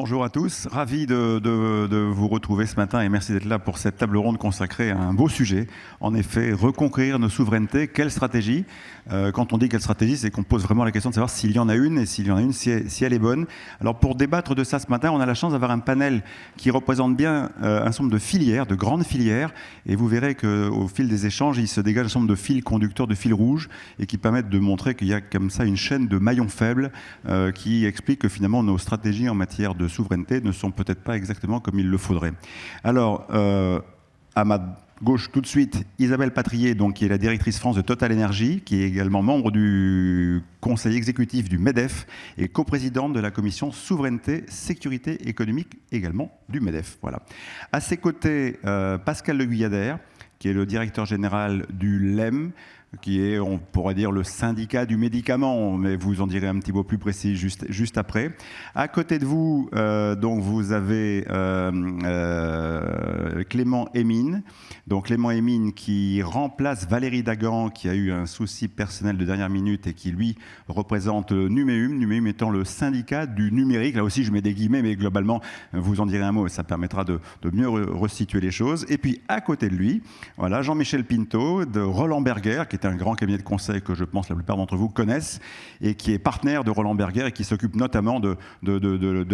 Bonjour à tous, ravi de vous retrouver ce matin et merci d'être là pour cette table ronde consacrée à un beau sujet. En effet, reconquérir nos souverainetés, quelle stratégie? Quand on dit quelle stratégie, c'est qu'on pose vraiment la question de savoir s'il y en a une et s'il y en a une, si elle est bonne. Alors pour débattre de ça ce matin, on a la chance d'avoir un panel qui représente bien un certain nombre de filières, de grandes filières, et vous verrez qu'au fil des échanges, il se dégage un certain nombre de fils conducteurs, de fils rouges, et qui permettent de montrer qu'il y a comme ça une chaîne de maillons faibles qui explique que finalement nos stratégies en matière de souveraineté ne sont peut-être pas exactement comme il le faudrait. Alors, à ma gauche tout de suite, Isabelle Patrier, donc, qui est la directrice France de Total Energy, qui est également membre du conseil exécutif du MEDEF et coprésidente de la commission Souveraineté, Sécurité économique également du MEDEF. Voilà. À ses côtés, Pascal Le Guyadère, qui est le directeur général du LEM, qui est, on pourrait dire, le syndicat du médicament, mais vous en direz un petit mot plus précis juste après. À côté de vous, donc vous avez Clément Hémine. Donc Clément Hémine qui remplace Valérie Dagan, qui a eu un souci personnel de dernière minute et qui, lui, représente Numéum. Numéum étant le syndicat du numérique. Là aussi, je mets des guillemets, mais globalement, vous en direz un mot et ça permettra de mieux resituer les choses. Et puis, à côté de lui, voilà, Jean-Michel Pinto de Roland Berger, qui est un grand cabinet de conseil que je pense la plupart d'entre vous connaissent et qui est partenaire de Roland Berger et qui s'occupe notamment de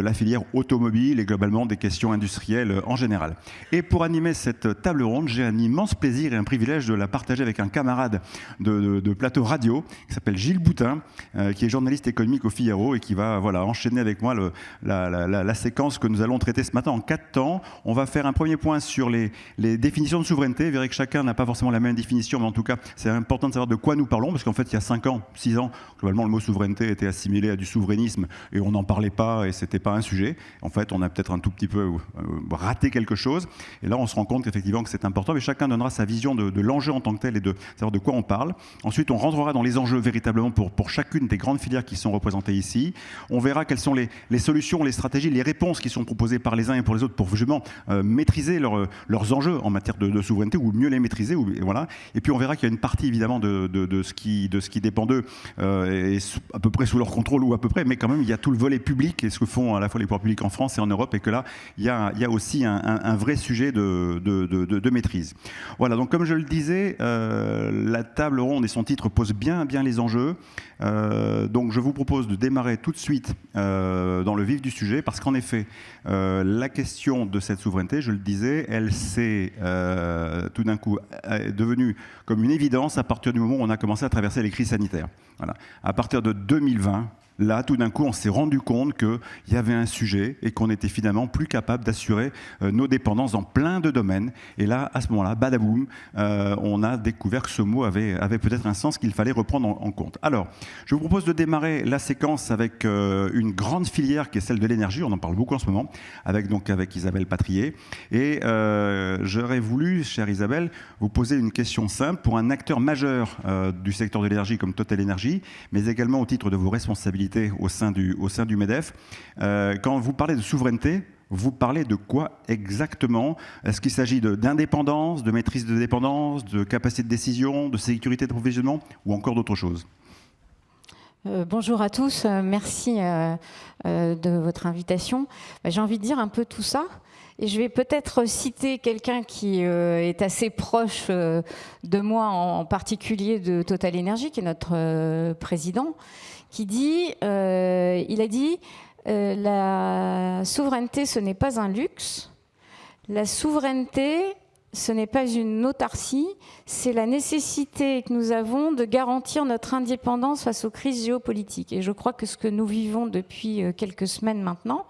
la filière automobile et globalement des questions industrielles en général. Et pour animer cette table ronde, j'ai un immense plaisir et un privilège de la partager avec un camarade de plateau radio qui s'appelle Gilles Boutin, qui est journaliste économique au Figaro et qui va enchaîner avec moi la séquence que nous allons traiter ce matin en 4 temps. On va faire un premier point sur les définitions de souveraineté. Vous verrez que chacun n'a pas forcément la même définition, mais en tout cas, c'est important de savoir de quoi nous parlons, parce qu'en fait, il y a 5 ans, 6 ans, globalement, le mot souveraineté était assimilé à du souverainisme et on n'en parlait pas et c'était pas un sujet. En fait, on a peut-être un tout petit peu raté quelque chose. Et là, on se rend compte qu'effectivement, que c'est important, mais chacun donnera sa vision de l'enjeu en tant que tel et de savoir de quoi on parle. Ensuite, on rentrera dans les enjeux véritablement pour chacune des grandes filières qui sont représentées ici. On verra quelles sont les solutions, les stratégies, les réponses qui sont proposées par les uns et pour les autres pour justement maîtriser leurs enjeux en matière de souveraineté ou mieux les maîtriser. Voilà. Et puis, on verra qu'il y a une partie, évidemment, de ce qui dépend d'eux est à peu près sous leur contrôle ou à peu près, mais quand même, il y a tout le volet public et ce que font à la fois les pouvoirs publics en France et en Europe et que là, il y a aussi un vrai sujet de maîtrise. Voilà, donc comme je le disais, la table ronde et son titre posent bien les enjeux. Donc je vous propose de démarrer tout de suite dans le vif du sujet parce qu'en effet, la question de cette souveraineté, je le disais, elle s'est tout d'un coup devenue comme une évidence à partir du moment où on a commencé à traverser les crises sanitaires. Voilà. À partir de 2020, là, tout d'un coup, on s'est rendu compte qu'il y avait un sujet et qu'on était finalement plus capable d'assurer nos dépendances dans plein de domaines. Et là, à ce moment-là, badaboum, on a découvert que ce mot avait peut-être un sens qu'il fallait reprendre en compte. Alors, je vous propose de démarrer la séquence avec une grande filière qui est celle de l'énergie. On en parle beaucoup en ce moment, avec Isabelle Patrier. Et j'aurais voulu, chère Isabelle, vous poser une question simple pour un acteur majeur du secteur de l'énergie comme Total Energy, mais également au titre de vos responsabilités au sein du MEDEF. Quand vous parlez de souveraineté, vous parlez de quoi exactement? Est-ce qu'il s'agit d'indépendance, de maîtrise de dépendance, de capacité de décision, de sécurité d'approvisionnement ou encore d'autres choses? Bonjour à tous, merci de votre invitation. J'ai envie de dire un peu tout ça. Et je vais peut-être citer quelqu'un qui est assez proche de moi, en particulier de Total Energy, qui est notre président, qui dit, il a dit, la souveraineté, ce n'est pas un luxe. La souveraineté, ce n'est pas une autarcie, c'est la nécessité que nous avons de garantir notre indépendance face aux crises géopolitiques. Et je crois que ce que nous vivons depuis quelques semaines maintenant,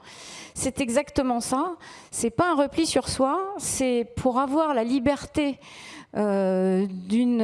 c'est exactement ça. C'est pas un repli sur soi, c'est pour avoir la liberté d'une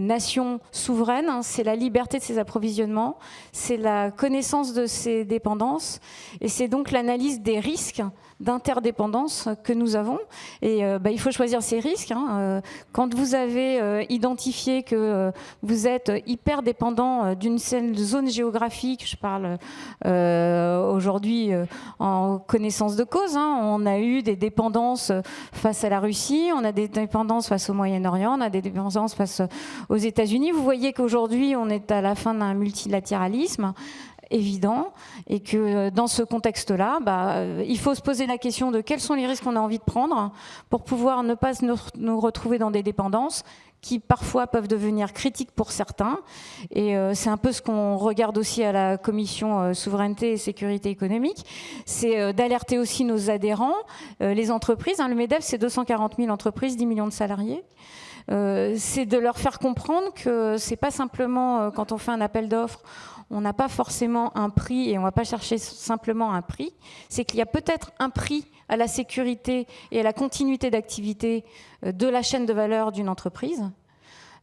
nation souveraine, hein, c'est la liberté de ses approvisionnements, c'est la connaissance de ses dépendances et c'est donc l'analyse des risques d'interdépendance que nous avons. Et il faut choisir ces risques. Hein. Quand vous avez identifié que vous êtes hyper dépendant d'une zone géographique, je parle aujourd'hui en connaissance de cause, hein, on a eu des dépendances face à la Russie, on a des dépendances face au Moyen-Orient, on a des dépendances face aux États-Unis. Vous voyez qu'aujourd'hui, on est à la fin d'un multilatéralisme. évident et que dans ce contexte-là, il faut se poser la question de quels sont les risques qu'on a envie de prendre pour pouvoir ne pas nous retrouver dans des dépendances qui parfois peuvent devenir critiques pour certains. Et c'est un peu ce qu'on regarde aussi à la commission souveraineté et sécurité économique, c'est d'alerter aussi nos adhérents, les entreprises. Le MEDEF, c'est 240 000 entreprises, 10 millions de salariés. C'est de leur faire comprendre que c'est pas simplement quand on fait un appel d'offres, on n'a pas forcément un prix et on ne va pas chercher simplement un prix. C'est qu'il y a peut-être un prix à la sécurité et à la continuité d'activité de la chaîne de valeur d'une entreprise.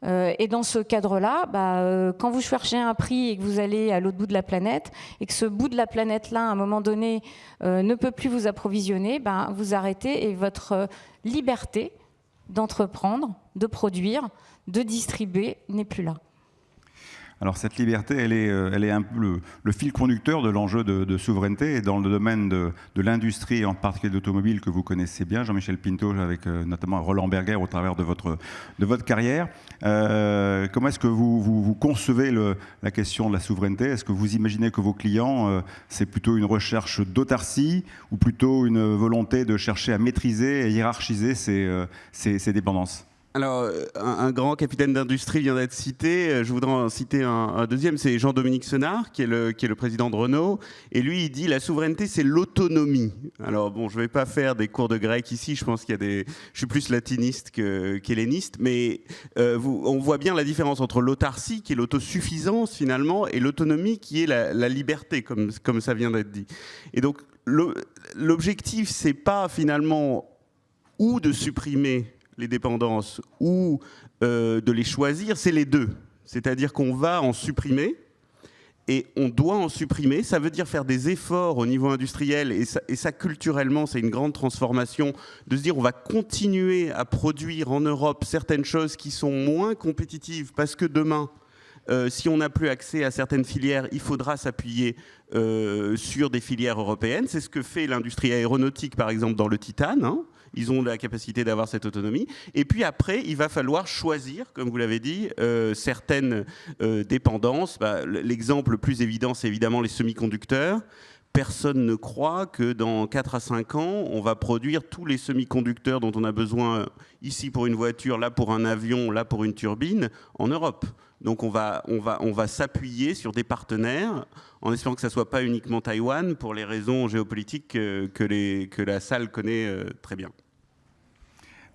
Et dans ce cadre-là, quand vous cherchez un prix et que vous allez à l'autre bout de la planète et que ce bout de la planète-là, à un moment donné, ne peut plus vous approvisionner, vous arrêtez et votre liberté d'entreprendre, de produire, de distribuer n'est plus là. Alors cette liberté, elle est un peu le fil conducteur de l'enjeu de souveraineté, et dans le domaine de l'industrie, en particulier de l'automobile que vous connaissez bien, Jean-Michel Pinto, avec notamment Roland Berger au travers de votre carrière. Comment est-ce que vous concevez la question de la souveraineté? Est-ce que vous imaginez que vos clients, c'est plutôt une recherche d'autarcie ou plutôt une volonté de chercher à maîtriser et hiérarchiser ces dépendances? Alors, un grand capitaine d'industrie vient d'être cité. Je voudrais en citer un deuxième, c'est Jean-Dominique Senard, qui est le président de Renault. Et lui, il dit la souveraineté, c'est l'autonomie. Alors, bon, je ne vais pas faire des cours de grec ici. Je pense je suis plus latiniste qu'helléniste. Mais on voit bien la différence entre l'autarcie, qui est l'autosuffisance finalement, et l'autonomie, qui est la liberté, comme ça vient d'être dit. Et donc, l'objectif, c'est pas finalement ou de supprimer les dépendances ou de les choisir, c'est les deux. C'est-à-dire qu'on va en supprimer et on doit en supprimer. Ça veut dire faire des efforts au niveau industriel et ça culturellement, c'est une grande transformation de se dire on va continuer à produire en Europe certaines choses qui sont moins compétitives parce que demain, si on n'a plus accès à certaines filières, il faudra s'appuyer sur des filières européennes. C'est ce que fait l'industrie aéronautique, par exemple, dans le titane. Ils ont la capacité d'avoir cette autonomie. Et puis après, il va falloir choisir, comme vous l'avez dit, certaines dépendances. L'exemple le plus évident, c'est évidemment les semi-conducteurs. Personne ne croit que dans 4 à 5 ans, on va produire tous les semi-conducteurs dont on a besoin ici pour une voiture, là pour un avion, là pour une turbine, en Europe. Donc on va s'appuyer sur des partenaires en espérant que ça ne soit pas uniquement Taïwan pour les raisons géopolitiques que la salle connaît très bien.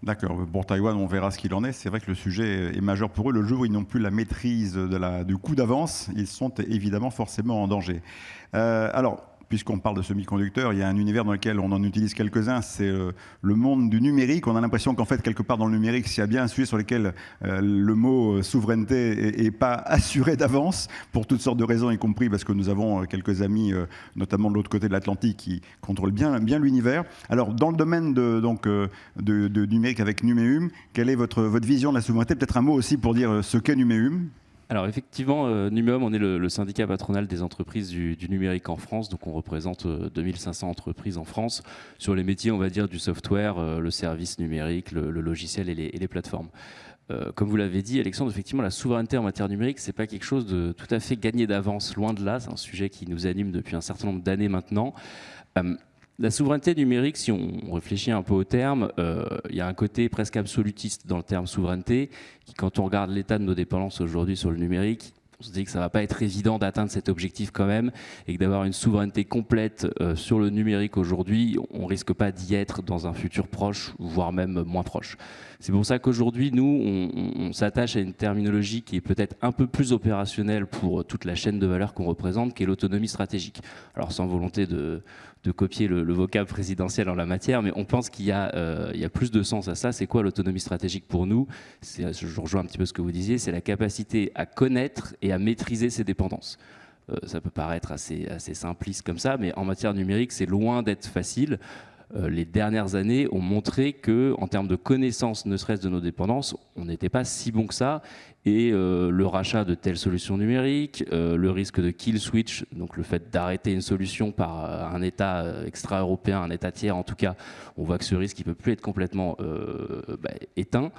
D'accord. Pour Taïwan, on verra ce qu'il en est. C'est vrai que le sujet est majeur pour eux. Le jour où ils n'ont plus la maîtrise du coup d'avance, ils sont évidemment forcément en danger. Alors, puisqu'on parle de semi-conducteurs, il y a un univers dans lequel on en utilise quelques-uns, c'est le monde du numérique. On a l'impression qu'en fait, quelque part dans le numérique, s'il y a bien un sujet sur lequel le mot souveraineté n'est pas assuré d'avance, pour toutes sortes de raisons, y compris parce que nous avons quelques amis, notamment de l'autre côté de l'Atlantique, qui contrôlent bien l'univers. Alors, dans le domaine de numérique avec Numéum, quelle est votre vision de la souveraineté? Peut-être un mot aussi pour dire ce qu'est Numéum. Alors effectivement, Numéum, on est le syndicat patronal des entreprises du numérique en France, donc on représente 2500 entreprises en France sur les métiers, on va dire, du software, le service numérique, le logiciel et les plateformes. Comme vous l'avez dit, Alexandre, effectivement, la souveraineté en matière numérique, c'est pas quelque chose de tout à fait gagné d'avance, loin de là, c'est un sujet qui nous anime depuis un certain nombre d'années maintenant. La souveraineté numérique, si on réfléchit un peu au terme, il y a un côté presque absolutiste dans le terme souveraineté, qui, quand on regarde l'état de nos dépendances aujourd'hui sur le numérique, on se dit que ça ne va pas être évident d'atteindre cet objectif quand même, et que d'avoir une souveraineté complète sur le numérique aujourd'hui, on ne risque pas d'y être dans un futur proche, voire même moins proche. C'est pour ça qu'aujourd'hui, nous, on s'attache à une terminologie qui est peut-être un peu plus opérationnelle pour toute la chaîne de valeur qu'on représente, qui est l'autonomie stratégique. Alors sans volonté de copier le vocable présidentiel en la matière, mais on pense qu'il y a plus de sens à ça. C'est quoi l'autonomie stratégique pour nous? Je rejoins un petit peu ce que vous disiez, c'est la capacité à connaître et à maîtriser ses dépendances. Ça peut paraître assez simpliste comme ça, mais en matière numérique, c'est loin d'être facile. Les dernières années ont montré qu'en termes de connaissance, ne serait-ce de nos dépendances, on n'était pas si bon que ça. Et le rachat de telles solutions numériques, le risque de kill switch, donc le fait d'arrêter une solution par un État extra-européen, un État tiers en tout cas, on voit que ce risque ne peut plus être complètement éteint.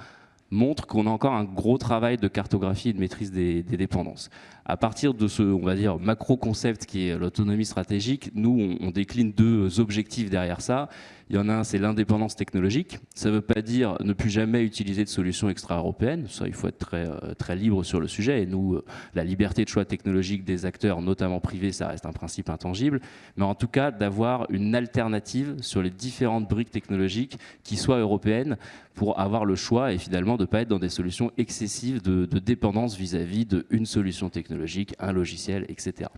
montre qu'on a encore un gros travail de cartographie et de maîtrise des dépendances. À partir de ce, on va dire, macro-concept qui est l'autonomie stratégique, nous, on décline 2 objectifs derrière ça. Il y en a un, c'est l'indépendance technologique. Ça ne veut pas dire ne plus jamais utiliser de solutions extra-européennes. Ça, il faut être très libre sur le sujet. Et nous, la liberté de choix technologique des acteurs, notamment privés, ça reste un principe intangible. Mais en tout cas, d'avoir une alternative sur les différentes briques technologiques qui soient européennes pour avoir le choix et finalement de ne pas être dans des solutions excessives de dépendance vis-à-vis d'une solution technologique, un logiciel, etc.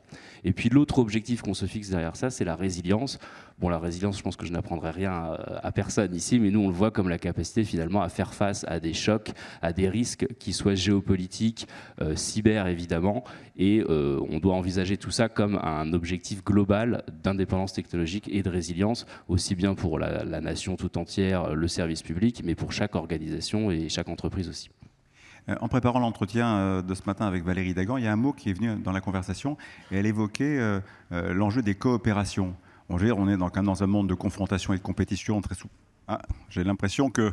Et puis l'autre objectif qu'on se fixe derrière ça, c'est la résilience. Bon, la résilience, je pense que je n'apprendrai rien à personne ici, mais nous, on le voit comme la capacité finalement à faire face à des chocs, à des risques qui soient géopolitiques, cyber évidemment, et on doit envisager tout ça comme un objectif global d'indépendance technologique et de résilience, aussi bien pour la nation tout entière, le service public, mais pour chaque organisation et chaque entreprise aussi. En préparant l'entretien de ce matin avec Valérie Dagan, il y a un mot qui est venu dans la conversation et elle évoquait l'enjeu des coopérations. On est dans un monde de confrontation et de compétition très souvent. Ah, j'ai l'impression que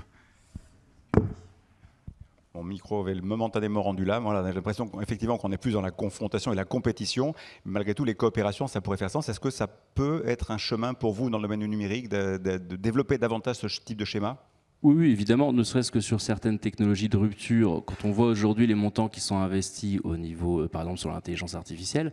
mon micro avait momentanément rendu là. Voilà, j'ai l'impression qu'effectivement qu'on est plus dans la confrontation et la compétition. Malgré tout, les coopérations, ça pourrait faire sens. Est-ce que ça peut être un chemin pour vous dans le domaine du numérique de développer davantage ce type de schéma ? Oui, évidemment, ne serait-ce que sur certaines technologies de rupture. Quand on voit aujourd'hui les montants qui sont investis au niveau, par exemple, sur l'intelligence artificielle,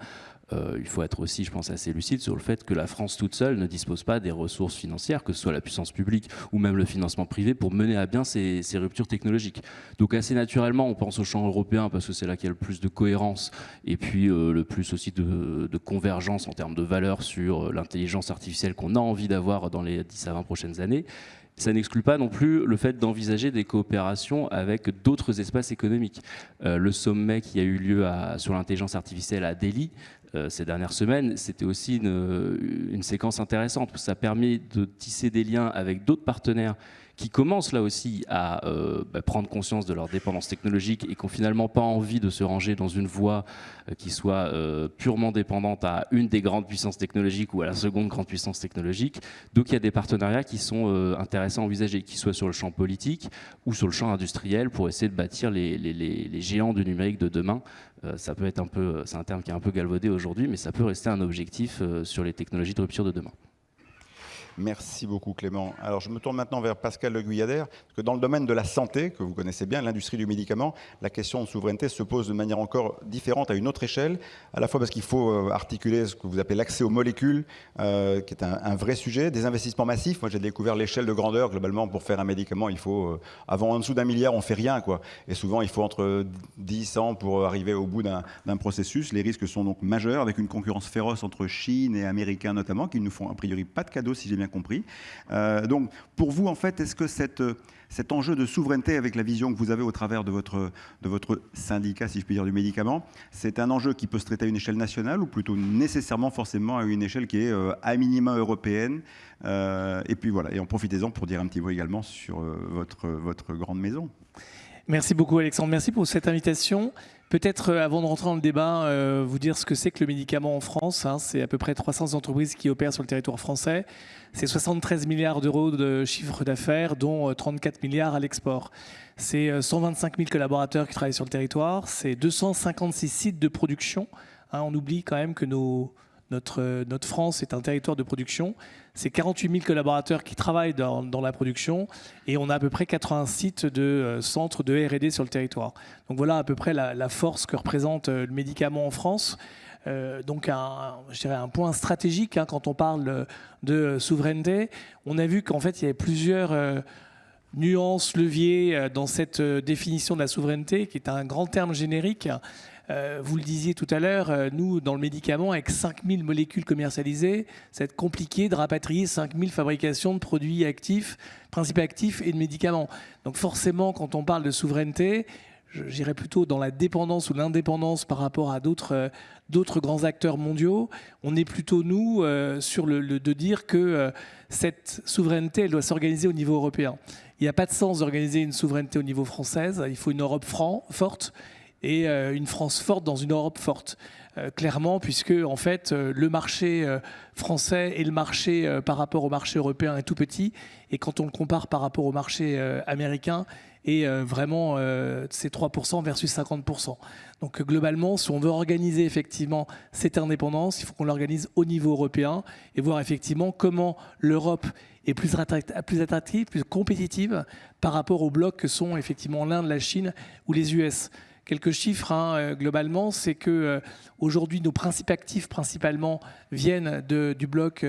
il faut être aussi, je pense, assez lucide sur le fait que la France toute seule ne dispose pas des ressources financières, que ce soit la puissance publique ou même le financement privé, pour mener à bien ces ruptures technologiques. Donc assez naturellement, on pense au champ européen parce que c'est là qu'il y a le plus de cohérence et puis le plus aussi de convergence en termes de valeurs sur l'intelligence artificielle qu'on a envie d'avoir dans les 10 à 20 prochaines années. Ça n'exclut pas non plus le fait d'envisager des coopérations avec d'autres espaces économiques. Le sommet qui a eu lieu sur l'intelligence artificielle à Delhi ces dernières semaines, c'était aussi une séquence intéressante. Ça permet de tisser des liens avec d'autres partenaires qui commencent là aussi à prendre conscience de leur dépendance technologique et qui n'ont finalement pas envie de se ranger dans une voie qui soit purement dépendante à une des grandes puissances technologiques ou à la seconde grande puissance technologique. Donc il y a des partenariats qui sont intéressants à envisager, qu'ils soient sur le champ politique ou sur le champ industriel pour essayer de bâtir les géants du numérique de demain. Ça peut être c'est un terme qui est un peu galvaudé aujourd'hui, mais ça peut rester un objectif sur les technologies de rupture de demain. Merci beaucoup Clément. Alors je me tourne maintenant vers Pascal Le Guyadère, parce que dans le domaine de la santé, que vous connaissez bien, l'industrie du médicament, la question de souveraineté se pose de manière encore différente à une autre échelle, à la fois parce qu'il faut articuler ce que vous appelez l'accès aux molécules, qui est un vrai sujet, des investissements massifs. Moi j'ai découvert l'échelle de grandeur, globalement pour faire un médicament, il faut, en dessous d'1 milliard, on ne fait rien, quoi. Et souvent il faut entre 10 et 100 pour arriver au bout d'un processus. Les risques sont donc majeurs, avec une concurrence féroce entre Chine et Américains notamment, qui ne nous font a priori pas de cadeaux, si j'ai bien compris. Donc, pour vous, en fait, est-ce que cet enjeu de souveraineté, avec la vision que vous avez au travers de votre syndicat, si je puis dire, du médicament, c'est un enjeu qui peut se traiter à une échelle nationale ou plutôt nécessairement, forcément, à une échelle qui est à minima européenne et puis voilà, et en profitez-en pour dire un petit mot également sur votre grande maison. Merci beaucoup Alexandre, merci pour cette invitation. Peut-être avant de rentrer dans le débat, vous dire ce que c'est que le médicament en France. C'est à peu près 300 entreprises qui opèrent sur le territoire français. C'est 73 milliards d'euros de chiffre d'affaires, dont 34 milliards à l'export. C'est 125 000 collaborateurs qui travaillent sur le territoire. C'est 256 sites de production. On oublie quand même que notre France est un territoire de production. C'est 48 000 collaborateurs qui travaillent dans la production et on a à peu près 80 sites de centres de R&D sur le territoire. Donc voilà à peu près la force que représente le médicament en France. Donc je dirais un point stratégique quand on parle de souveraineté. On a vu qu'en fait il y avait plusieurs nuances, leviers dans cette définition de la souveraineté qui est un grand terme générique. Vous le disiez tout à l'heure, nous, dans le médicament, avec 5000 molécules commercialisées, ça va être compliqué de rapatrier 5000 fabrications de produits actifs, principes actifs et de médicaments. Donc forcément, quand on parle de souveraineté, j'irais plutôt dans la dépendance ou l'indépendance par rapport à d'autres grands acteurs mondiaux. On est plutôt, nous, sur de dire que cette souveraineté, elle doit s'organiser au niveau européen. Il n'y a pas de sens d'organiser une souveraineté au niveau française. Il faut une Europe forte et une France forte dans une Europe forte. Clairement, puisque en fait, le marché français et le marché par rapport au marché européen est tout petit. Et quand on le compare par rapport au marché américain et vraiment c'est 3% versus 50%. Donc globalement, si on veut organiser effectivement cette indépendance, il faut qu'on l'organise au niveau européen et voir effectivement comment l'Europe est plus attractive, plus compétitive par rapport aux blocs que sont effectivement l'Inde, la Chine ou les US. Quelques chiffres, globalement, c'est que aujourd'hui nos principes actifs principalement viennent du bloc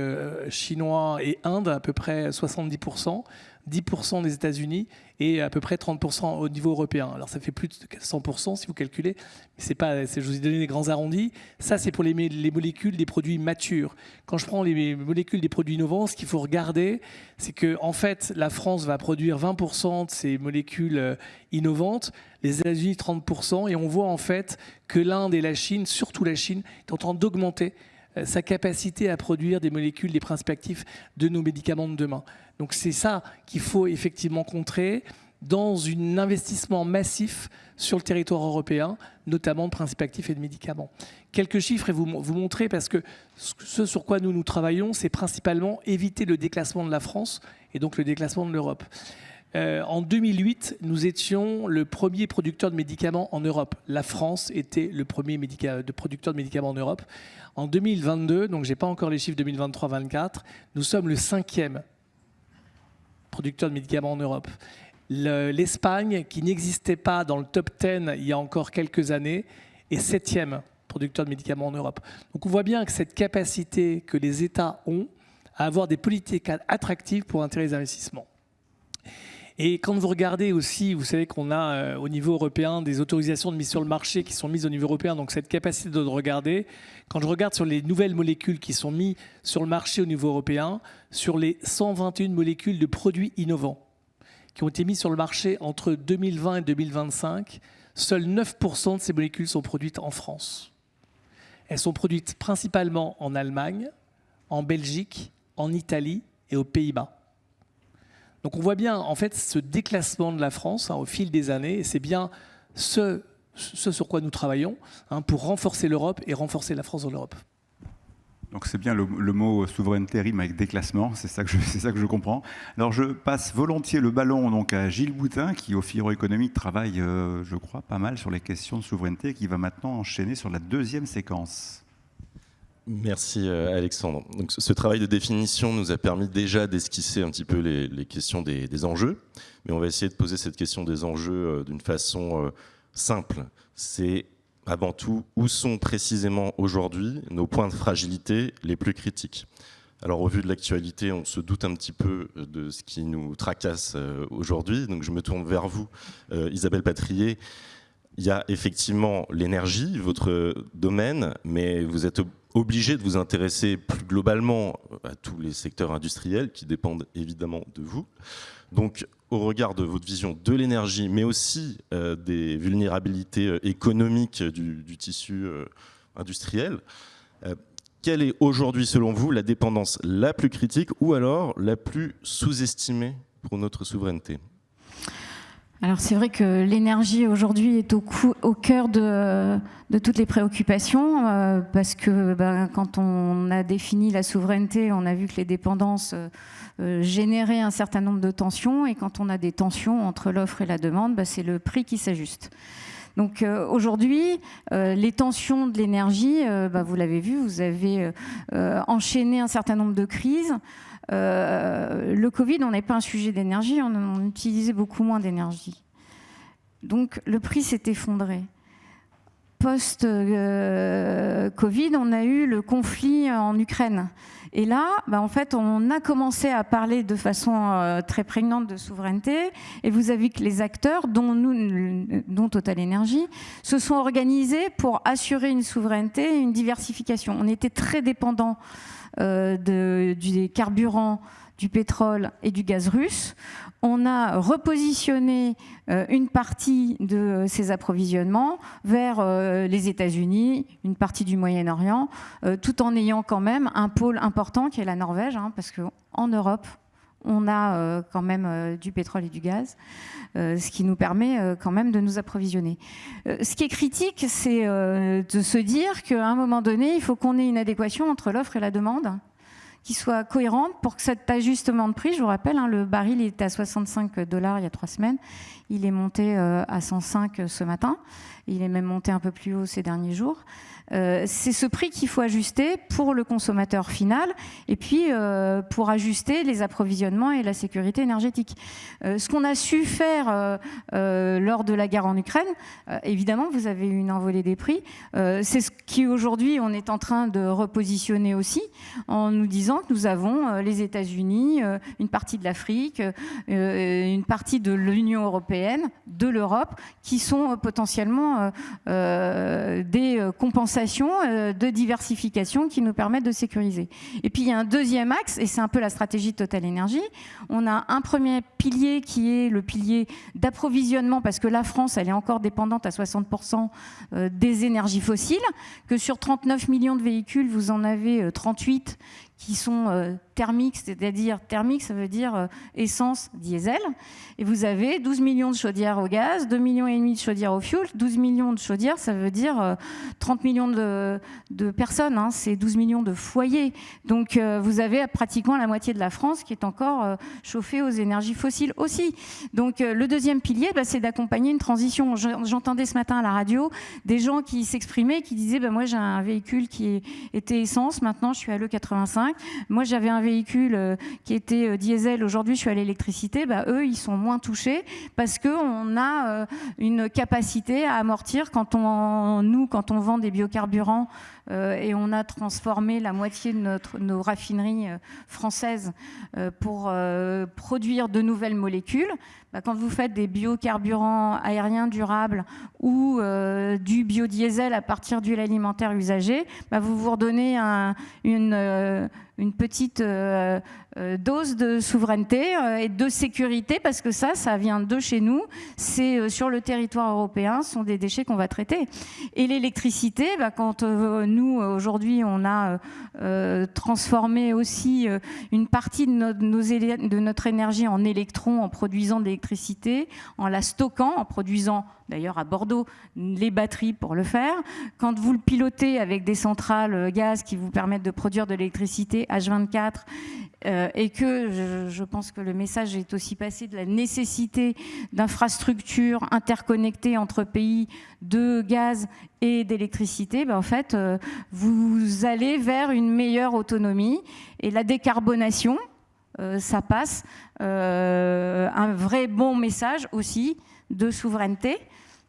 chinois et Inde, à peu près 70%, 10% des États-Unis et à peu près 30% au niveau européen. Alors ça fait plus de 100% si vous calculez, mais c'est pas, je vous ai donné des grands arrondis. Ça, c'est pour les molécules des produits matures. Quand je prends les molécules des produits innovants, ce qu'il faut regarder, c'est que en fait, la France va produire 20% de ces molécules innovantes, les États-Unis 30%, et on voit en fait que l'Inde et la Chine, surtout la Chine, est en train d'augmenter sa capacité à produire des molécules, des principes actifs de nos médicaments de demain. Donc c'est ça qu'il faut effectivement contrer dans un investissement massif sur le territoire européen, notamment de principes actifs et de médicaments. Quelques chiffres et vous montrer, parce que ce sur quoi nous travaillons, c'est principalement éviter le déclassement de la France et donc le déclassement de l'Europe. En 2008, nous étions le premier producteur de médicaments en Europe. La France était le premier producteur de médicaments en Europe. En 2022, donc je n'ai pas encore les chiffres 2023-2024, nous sommes le 5e producteur de médicaments en Europe. L'Espagne, qui n'existait pas dans le top 10 il y a encore quelques années, est 7e producteur de médicaments en Europe. Donc on voit bien que cette capacité que les États ont à avoir des politiques attractives pour attirer les investissements. Et quand vous regardez aussi, vous savez qu'on a au niveau européen des autorisations de mise sur le marché qui sont mises au niveau européen, donc cette capacité de regarder, quand je regarde sur les nouvelles molécules qui sont mises sur le marché au niveau européen, sur les 121 molécules de produits innovants qui ont été mises sur le marché entre 2020 et 2025, seuls 9% de ces molécules sont produites en France. Elles sont produites principalement en Allemagne, en Belgique, en Italie et aux Pays-Bas. Donc on voit bien en fait ce déclassement de la France au fil des années, et c'est bien ce sur quoi nous travaillons pour renforcer l'Europe et renforcer la France dans l'Europe. Donc c'est bien le mot souveraineté rime avec déclassement, c'est ça que je comprends. Alors je passe volontiers le ballon donc à Gilles Boutin qui au Figaro Économique travaille, je crois, pas mal sur les questions de souveraineté, qui va maintenant enchaîner sur la deuxième séquence. Merci Alexandre. Donc, ce travail de définition nous a permis déjà d'esquisser un petit peu les questions des enjeux, mais on va essayer de poser cette question des enjeux d'une façon simple. C'est avant tout, où sont précisément aujourd'hui nos points de fragilité les plus critiques. Alors au vu de l'actualité, on se doute un petit peu de ce qui nous tracasse aujourd'hui, donc je me tourne vers vous, Isabelle Patrier. Il y a effectivement l'énergie, votre domaine, mais vous êtes obligé de vous intéresser plus globalement à tous les secteurs industriels qui dépendent évidemment de vous. Donc, au regard de votre vision de l'énergie, mais aussi des vulnérabilités économiques du tissu industriel, quelle est aujourd'hui, selon vous, la dépendance la plus critique ou alors la plus sous-estimée pour notre souveraineté ? Alors c'est vrai que l'énergie aujourd'hui est au cœur de toutes les préoccupations parce que quand on a défini la souveraineté, on a vu que les dépendances généraient un certain nombre de tensions, et quand on a des tensions entre l'offre et la demande, c'est le prix qui s'ajuste. Donc aujourd'hui, les tensions de l'énergie, vous l'avez vu, vous avez enchaîné un certain nombre de crises. Le Covid, on n'est pas un sujet d'énergie, on utilisait beaucoup moins d'énergie. Donc le prix s'est effondré. Post-Covid, on a eu le conflit en Ukraine. Et là, en fait, on a commencé à parler de façon très prégnante de souveraineté. Et vous avez vu que les acteurs, dont Total Energy, se sont organisés pour assurer une souveraineté et une diversification. On était très dépendants du carburant, du pétrole et du gaz russe. On a repositionné une partie de ces approvisionnements vers les États-Unis, une partie du Moyen-Orient, tout en ayant quand même un pôle important qui est la Norvège, parce qu'en Europe, on a quand même du pétrole et du gaz, ce qui nous permet quand même de nous approvisionner. Ce qui est critique, c'est de se dire qu'à un moment donné, il faut qu'on ait une adéquation entre l'offre et la demande qui soit cohérente pour que cet ajustement de prix, je vous rappelle, hein, le baril était à 65 $ il y a 3 semaines, il est monté à 105 ce matin, il est même monté un peu plus haut ces derniers jours. C'est ce prix qu'il faut ajuster pour le consommateur final et puis pour ajuster les approvisionnements et la sécurité énergétique. Ce qu'on a su faire lors de la guerre en Ukraine, évidemment vous avez eu une envolée des prix, c'est ce qui aujourd'hui on est en train de repositionner aussi en nous disant que nous avons les États-Unis, une partie de l'Afrique, une partie de l'Union européenne, de l'Europe qui sont potentiellement des compensations de diversification qui nous permettent de sécuriser. Et puis il y a un deuxième axe, et c'est un peu la stratégie de Total Energy. On a un premier pilier qui est le pilier d'approvisionnement, parce que la France, elle est encore dépendante à 60% des énergies fossiles, que sur 39 millions de véhicules, vous en avez 38 qui sont thermiques, c'est-à-dire thermique, ça veut dire essence, diesel. Et vous avez 12 millions de chaudières au gaz, 2,5 millions de chaudières au fioul. 12 millions de chaudières, ça veut dire 30 millions de personnes, hein, c'est 12 millions de foyers. Donc vous avez pratiquement la moitié de la France qui est encore chauffée aux énergies fossiles aussi. Donc le deuxième pilier, c'est d'accompagner une transition. J'entendais ce matin à la radio des gens qui s'exprimaient, qui disaient moi j'ai un véhicule qui était essence, maintenant je suis à l'E85. Moi, j'avais un véhicule qui était diesel. Aujourd'hui, je suis à l'électricité. Eux, ils sont moins touchés parce qu'on a une capacité à amortir quand on vend des biocarburants et on a transformé la moitié de nos raffineries françaises pour produire de nouvelles molécules. Quand vous faites des biocarburants aériens durables ou du biodiesel à partir d'huile alimentaire usagée, vous vous redonnez une petite dose de souveraineté et de sécurité, parce que ça vient de chez nous, c'est sur le territoire européen, ce sont des déchets qu'on va traiter. Et l'électricité, quand nous, aujourd'hui, on a transformé aussi une partie de notre énergie en électrons, en produisant de l'électricité, en la stockant, en produisant d'ailleurs à Bordeaux les batteries pour le faire. Quand vous le pilotez avec des centrales gaz qui vous permettent de produire de l'électricité H24, et que je pense que le message est aussi passé de la nécessité d'infrastructures interconnectées entre pays de gaz et d'électricité, en fait, vous allez vers une meilleure autonomie. Et la décarbonation, ça passe un vrai bon message aussi de souveraineté.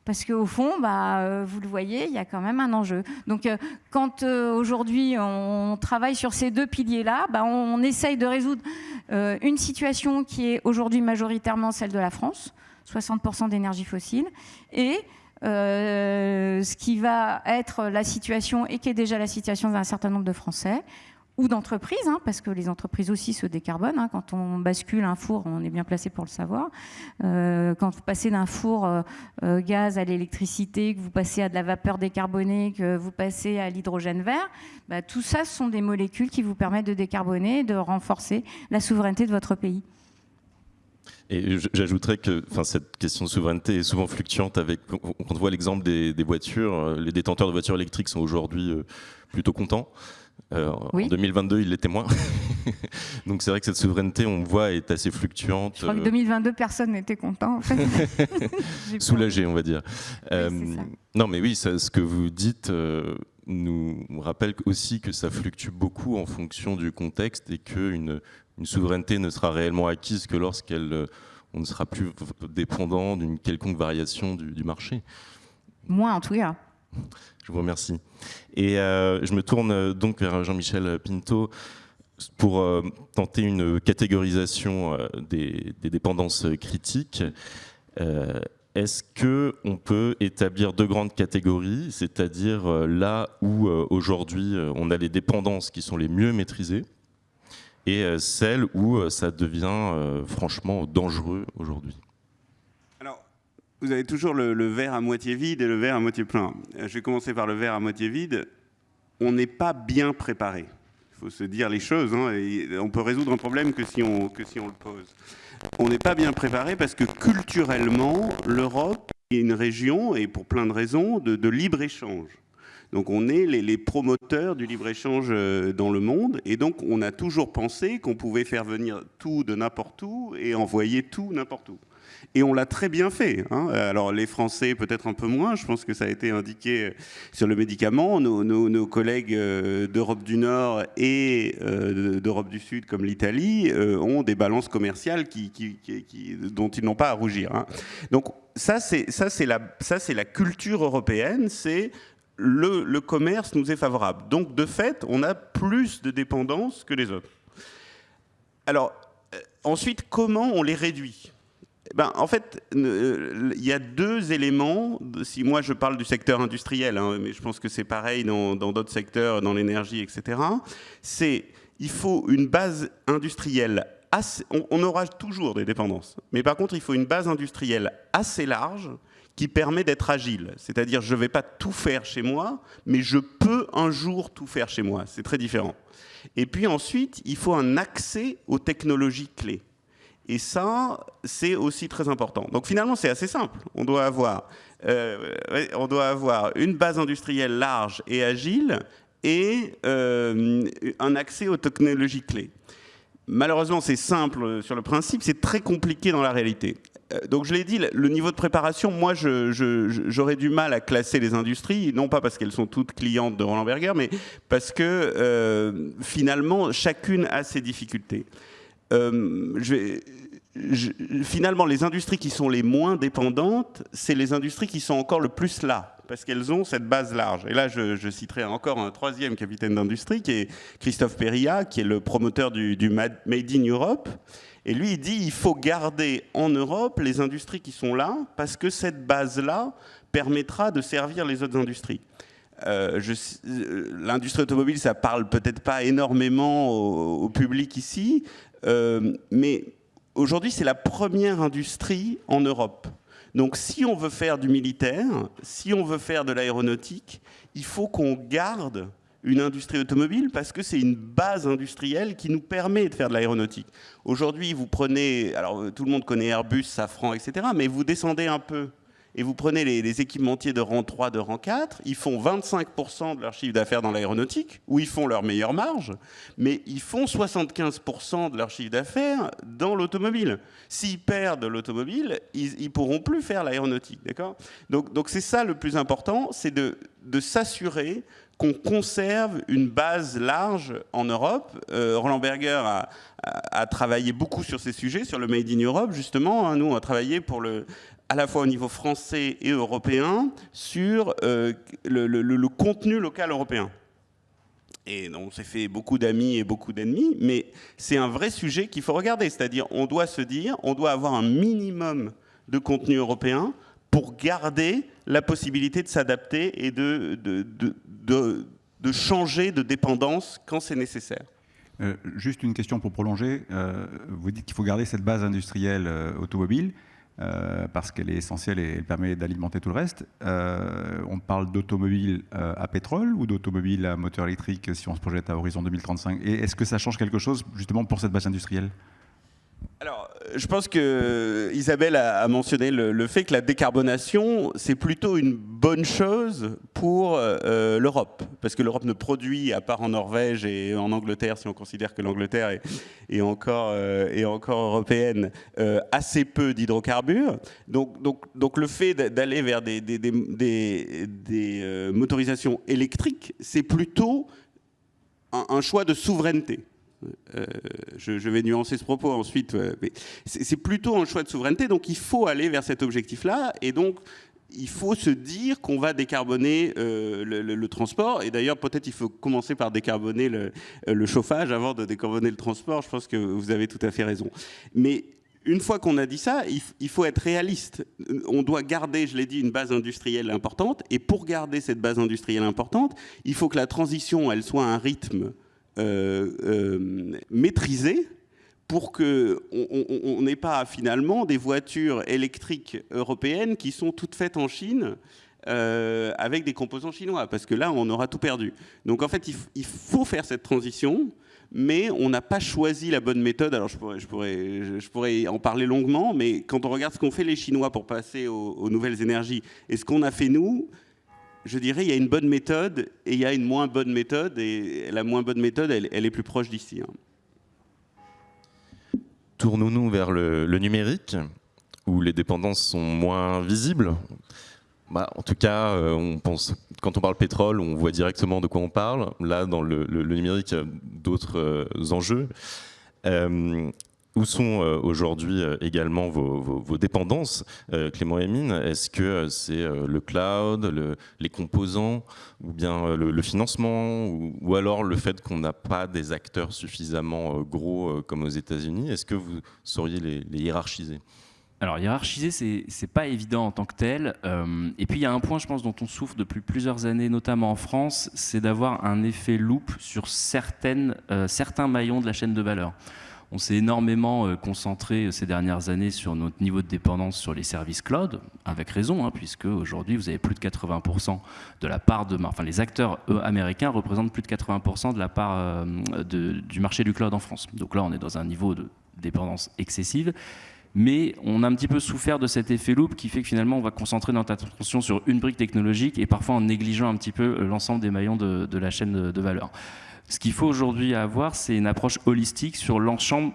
Parce qu'au fond, vous le voyez, il y a quand même un enjeu. Donc, quand aujourd'hui on travaille sur ces deux piliers-là, on essaye de résoudre une situation qui est aujourd'hui majoritairement celle de la France, 60% d'énergie fossile, et ce qui va être la situation, et qui est déjà la situation d'un certain nombre de Français, ou d'entreprises, parce que les entreprises aussi se décarbonent. Quand on bascule un four, on est bien placé pour le savoir. Quand vous passez d'un four gaz à l'électricité, que vous passez à de la vapeur décarbonée, que vous passez à l'hydrogène vert, tout ça, ce sont des molécules qui vous permettent de décarboner, de renforcer la souveraineté de votre pays. Et j'ajouterais que cette question de souveraineté est souvent fluctuante. Quand on voit l'exemple des voitures, les détenteurs de voitures électriques sont aujourd'hui plutôt contents. Oui. En 2022, il l'était moins. Donc c'est vrai que cette souveraineté, on voit, est assez fluctuante. Je crois que 2022, personne n'était content, en fait. Soulagé, on va dire. Oui, non, mais oui, ce que vous dites nous rappelle aussi que ça fluctue beaucoup en fonction du contexte et qu'une souveraineté ne sera réellement acquise que on ne sera plus dépendant d'une quelconque variation du marché. Moi, en tout cas. Je vous remercie. Et je me tourne donc vers Jean-Michel Pinto pour tenter une catégorisation des dépendances critiques. Est-ce qu'on peut établir deux grandes catégories, c'est-à-dire là où aujourd'hui on a les dépendances qui sont les mieux maîtrisées et celles où ça devient franchement dangereux aujourd'hui? Vous avez toujours le verre à moitié vide et le verre à moitié plein. Je vais commencer par le verre à moitié vide. On n'est pas bien préparé. Il faut se dire les choses. Et on peut résoudre un problème que si on le pose. On n'est pas bien préparé parce que culturellement, l'Europe est une région, et pour plein de raisons, de libre-échange. Donc on est les promoteurs du libre-échange dans le monde, et donc on a toujours pensé qu'on pouvait faire venir tout de n'importe où et envoyer tout n'importe où. Et on l'a très bien fait, hein. Alors les Français peut-être un peu moins, je pense que ça a été indiqué sur le médicament. Nos collègues d'Europe du Nord et d'Europe du Sud comme l'Italie ont des balances commerciales dont ils n'ont pas à rougir, hein. Donc ça c'est la culture européenne, c'est le commerce nous est favorable. Donc de fait, on a plus de dépendance que les autres. Alors ensuite, comment on les réduit ? En fait, il y a deux éléments. Si moi je parle du secteur industriel, hein, mais je pense que c'est pareil dans d'autres secteurs, dans l'énergie, etc. Il faut une base industrielle assez, on aura toujours des dépendances, mais par contre il faut une base industrielle assez large qui permet d'être agile. C'est-à-dire je ne vais pas tout faire chez moi, mais je peux un jour tout faire chez moi. C'est très différent. Et puis ensuite, il faut un accès aux technologies clés. Et ça, c'est aussi très important. Donc finalement, c'est assez simple. On doit avoir une base industrielle large et agile et un accès aux technologies clés. Malheureusement, c'est simple sur le principe, c'est très compliqué dans la réalité. Donc je l'ai dit, le niveau de préparation, moi j'aurais du mal à classer les industries, non pas parce qu'elles sont toutes clientes de Roland Berger, mais parce que finalement, chacune a ses difficultés. Finalement, les industries qui sont les moins dépendantes, c'est les industries qui sont encore le plus là, parce qu'elles ont cette base large. Et là, je citerai encore un troisième capitaine d'industrie, qui est Christophe Périllat, qui est le promoteur du Made in Europe. Et lui, il dit il faut garder en Europe les industries qui sont là, parce que cette base-là permettra de servir les autres industries. L'industrie automobile, ça parle peut-être pas énormément au public ici, mais aujourd'hui, c'est la première industrie en Europe. Donc, si on veut faire du militaire, si on veut faire de l'aéronautique, il faut qu'on garde une industrie automobile parce que c'est une base industrielle qui nous permet de faire de l'aéronautique. Aujourd'hui, vous prenez, alors tout le monde connaît Airbus, Safran, etc., mais vous descendez un peu et vous prenez les équipementiers de rang 3, de rang 4, ils font 25% de leur chiffre d'affaires dans l'aéronautique, où ils font leur meilleure marge, mais ils font 75% de leur chiffre d'affaires dans l'automobile. S'ils perdent l'automobile, ils ne pourront plus faire l'aéronautique, d'accord ? Donc c'est ça le plus important, c'est de s'assurer qu'on conserve une base large en Europe. Roland Berger a travaillé beaucoup sur ces sujets, sur le Made in Europe, justement. Hein, nous, on a travaillé à la fois au niveau français et européen sur le contenu local européen. Et on s'est fait beaucoup d'amis et beaucoup d'ennemis, mais c'est un vrai sujet qu'il faut regarder. C'est-à-dire, on doit se dire, on doit avoir un minimum de contenu européen pour garder la possibilité de s'adapter et de changer de dépendance quand c'est nécessaire. Juste une question pour prolonger. Vous dites qu'il faut garder cette base industrielle automobile parce qu'elle est essentielle et elle permet d'alimenter tout le reste. On parle d'automobile à pétrole ou d'automobile à moteur électrique si on se projette à horizon 2035. Et est-ce que ça change quelque chose justement pour cette base industrielle ? Alors, je pense que Isabelle a mentionné le fait que la décarbonation, c'est plutôt une bonne chose pour l'Europe. Parce que l'Europe ne produit, à part en Norvège et en Angleterre, si on considère que l'Angleterre est encore européenne, assez peu d'hydrocarbures. Donc le fait d'aller vers des motorisations électriques, c'est plutôt un choix de souveraineté. Je vais nuancer ce propos ensuite, mais c'est plutôt un choix de souveraineté, donc il faut aller vers cet objectif-là, et donc il faut se dire qu'on va décarboner le transport, et d'ailleurs peut-être il faut commencer par décarboner le chauffage avant de décarboner le transport, je pense que vous avez tout à fait raison. Mais une fois qu'on a dit ça, il faut être réaliste. On doit garder, je l'ai dit, une base industrielle importante, et pour garder cette base industrielle importante, il faut que la transition, elle soit à un rythme maîtrisé pour qu'on n'ait pas finalement des voitures électriques européennes qui sont toutes faites en Chine avec des composants chinois, parce que là, on aura tout perdu. Donc en fait, il faut faire cette transition, mais on n'a pas choisi la bonne méthode. Alors je pourrais en parler longuement, mais quand on regarde ce qu'ont fait les Chinois pour passer aux nouvelles énergies et ce qu'on a fait nous, je dirais, il y a une bonne méthode et il y a une moins bonne méthode. Et la moins bonne méthode, elle est plus proche d'ici. Tournons-nous vers le numérique, où les dépendances sont moins visibles. En tout cas, quand on parle pétrole, on voit directement de quoi on parle. Là, dans le numérique, il y a d'autres enjeux. Où sont aujourd'hui également vos dépendances, Clément et Émine? Est-ce que c'est le cloud, les composants, ou bien le financement, ou alors le fait qu'on n'a pas des acteurs suffisamment gros comme aux États-Unis? Est-ce que vous sauriez les hiérarchiser? Alors, hiérarchiser, c'est pas évident en tant que tel. Et puis, il y a un point, je pense, dont on souffre depuis plusieurs années, notamment en France, c'est d'avoir un effet loupe sur certains maillons de la chaîne de valeur. On s'est énormément concentré ces dernières années sur notre niveau de dépendance sur les services cloud, avec raison, puisque aujourd'hui, vous avez plus de 80% de la part les acteurs américains représentent plus de 80% de la part du marché du cloud en France. Donc là, on est dans un niveau de dépendance excessive. Mais on a un petit peu souffert de cet effet loupe qui fait que finalement on va concentrer notre attention sur une brique technologique et parfois en négligeant un petit peu l'ensemble des maillons de la chaîne de valeur. Ce qu'il faut aujourd'hui avoir, c'est une approche holistique sur l'ensemble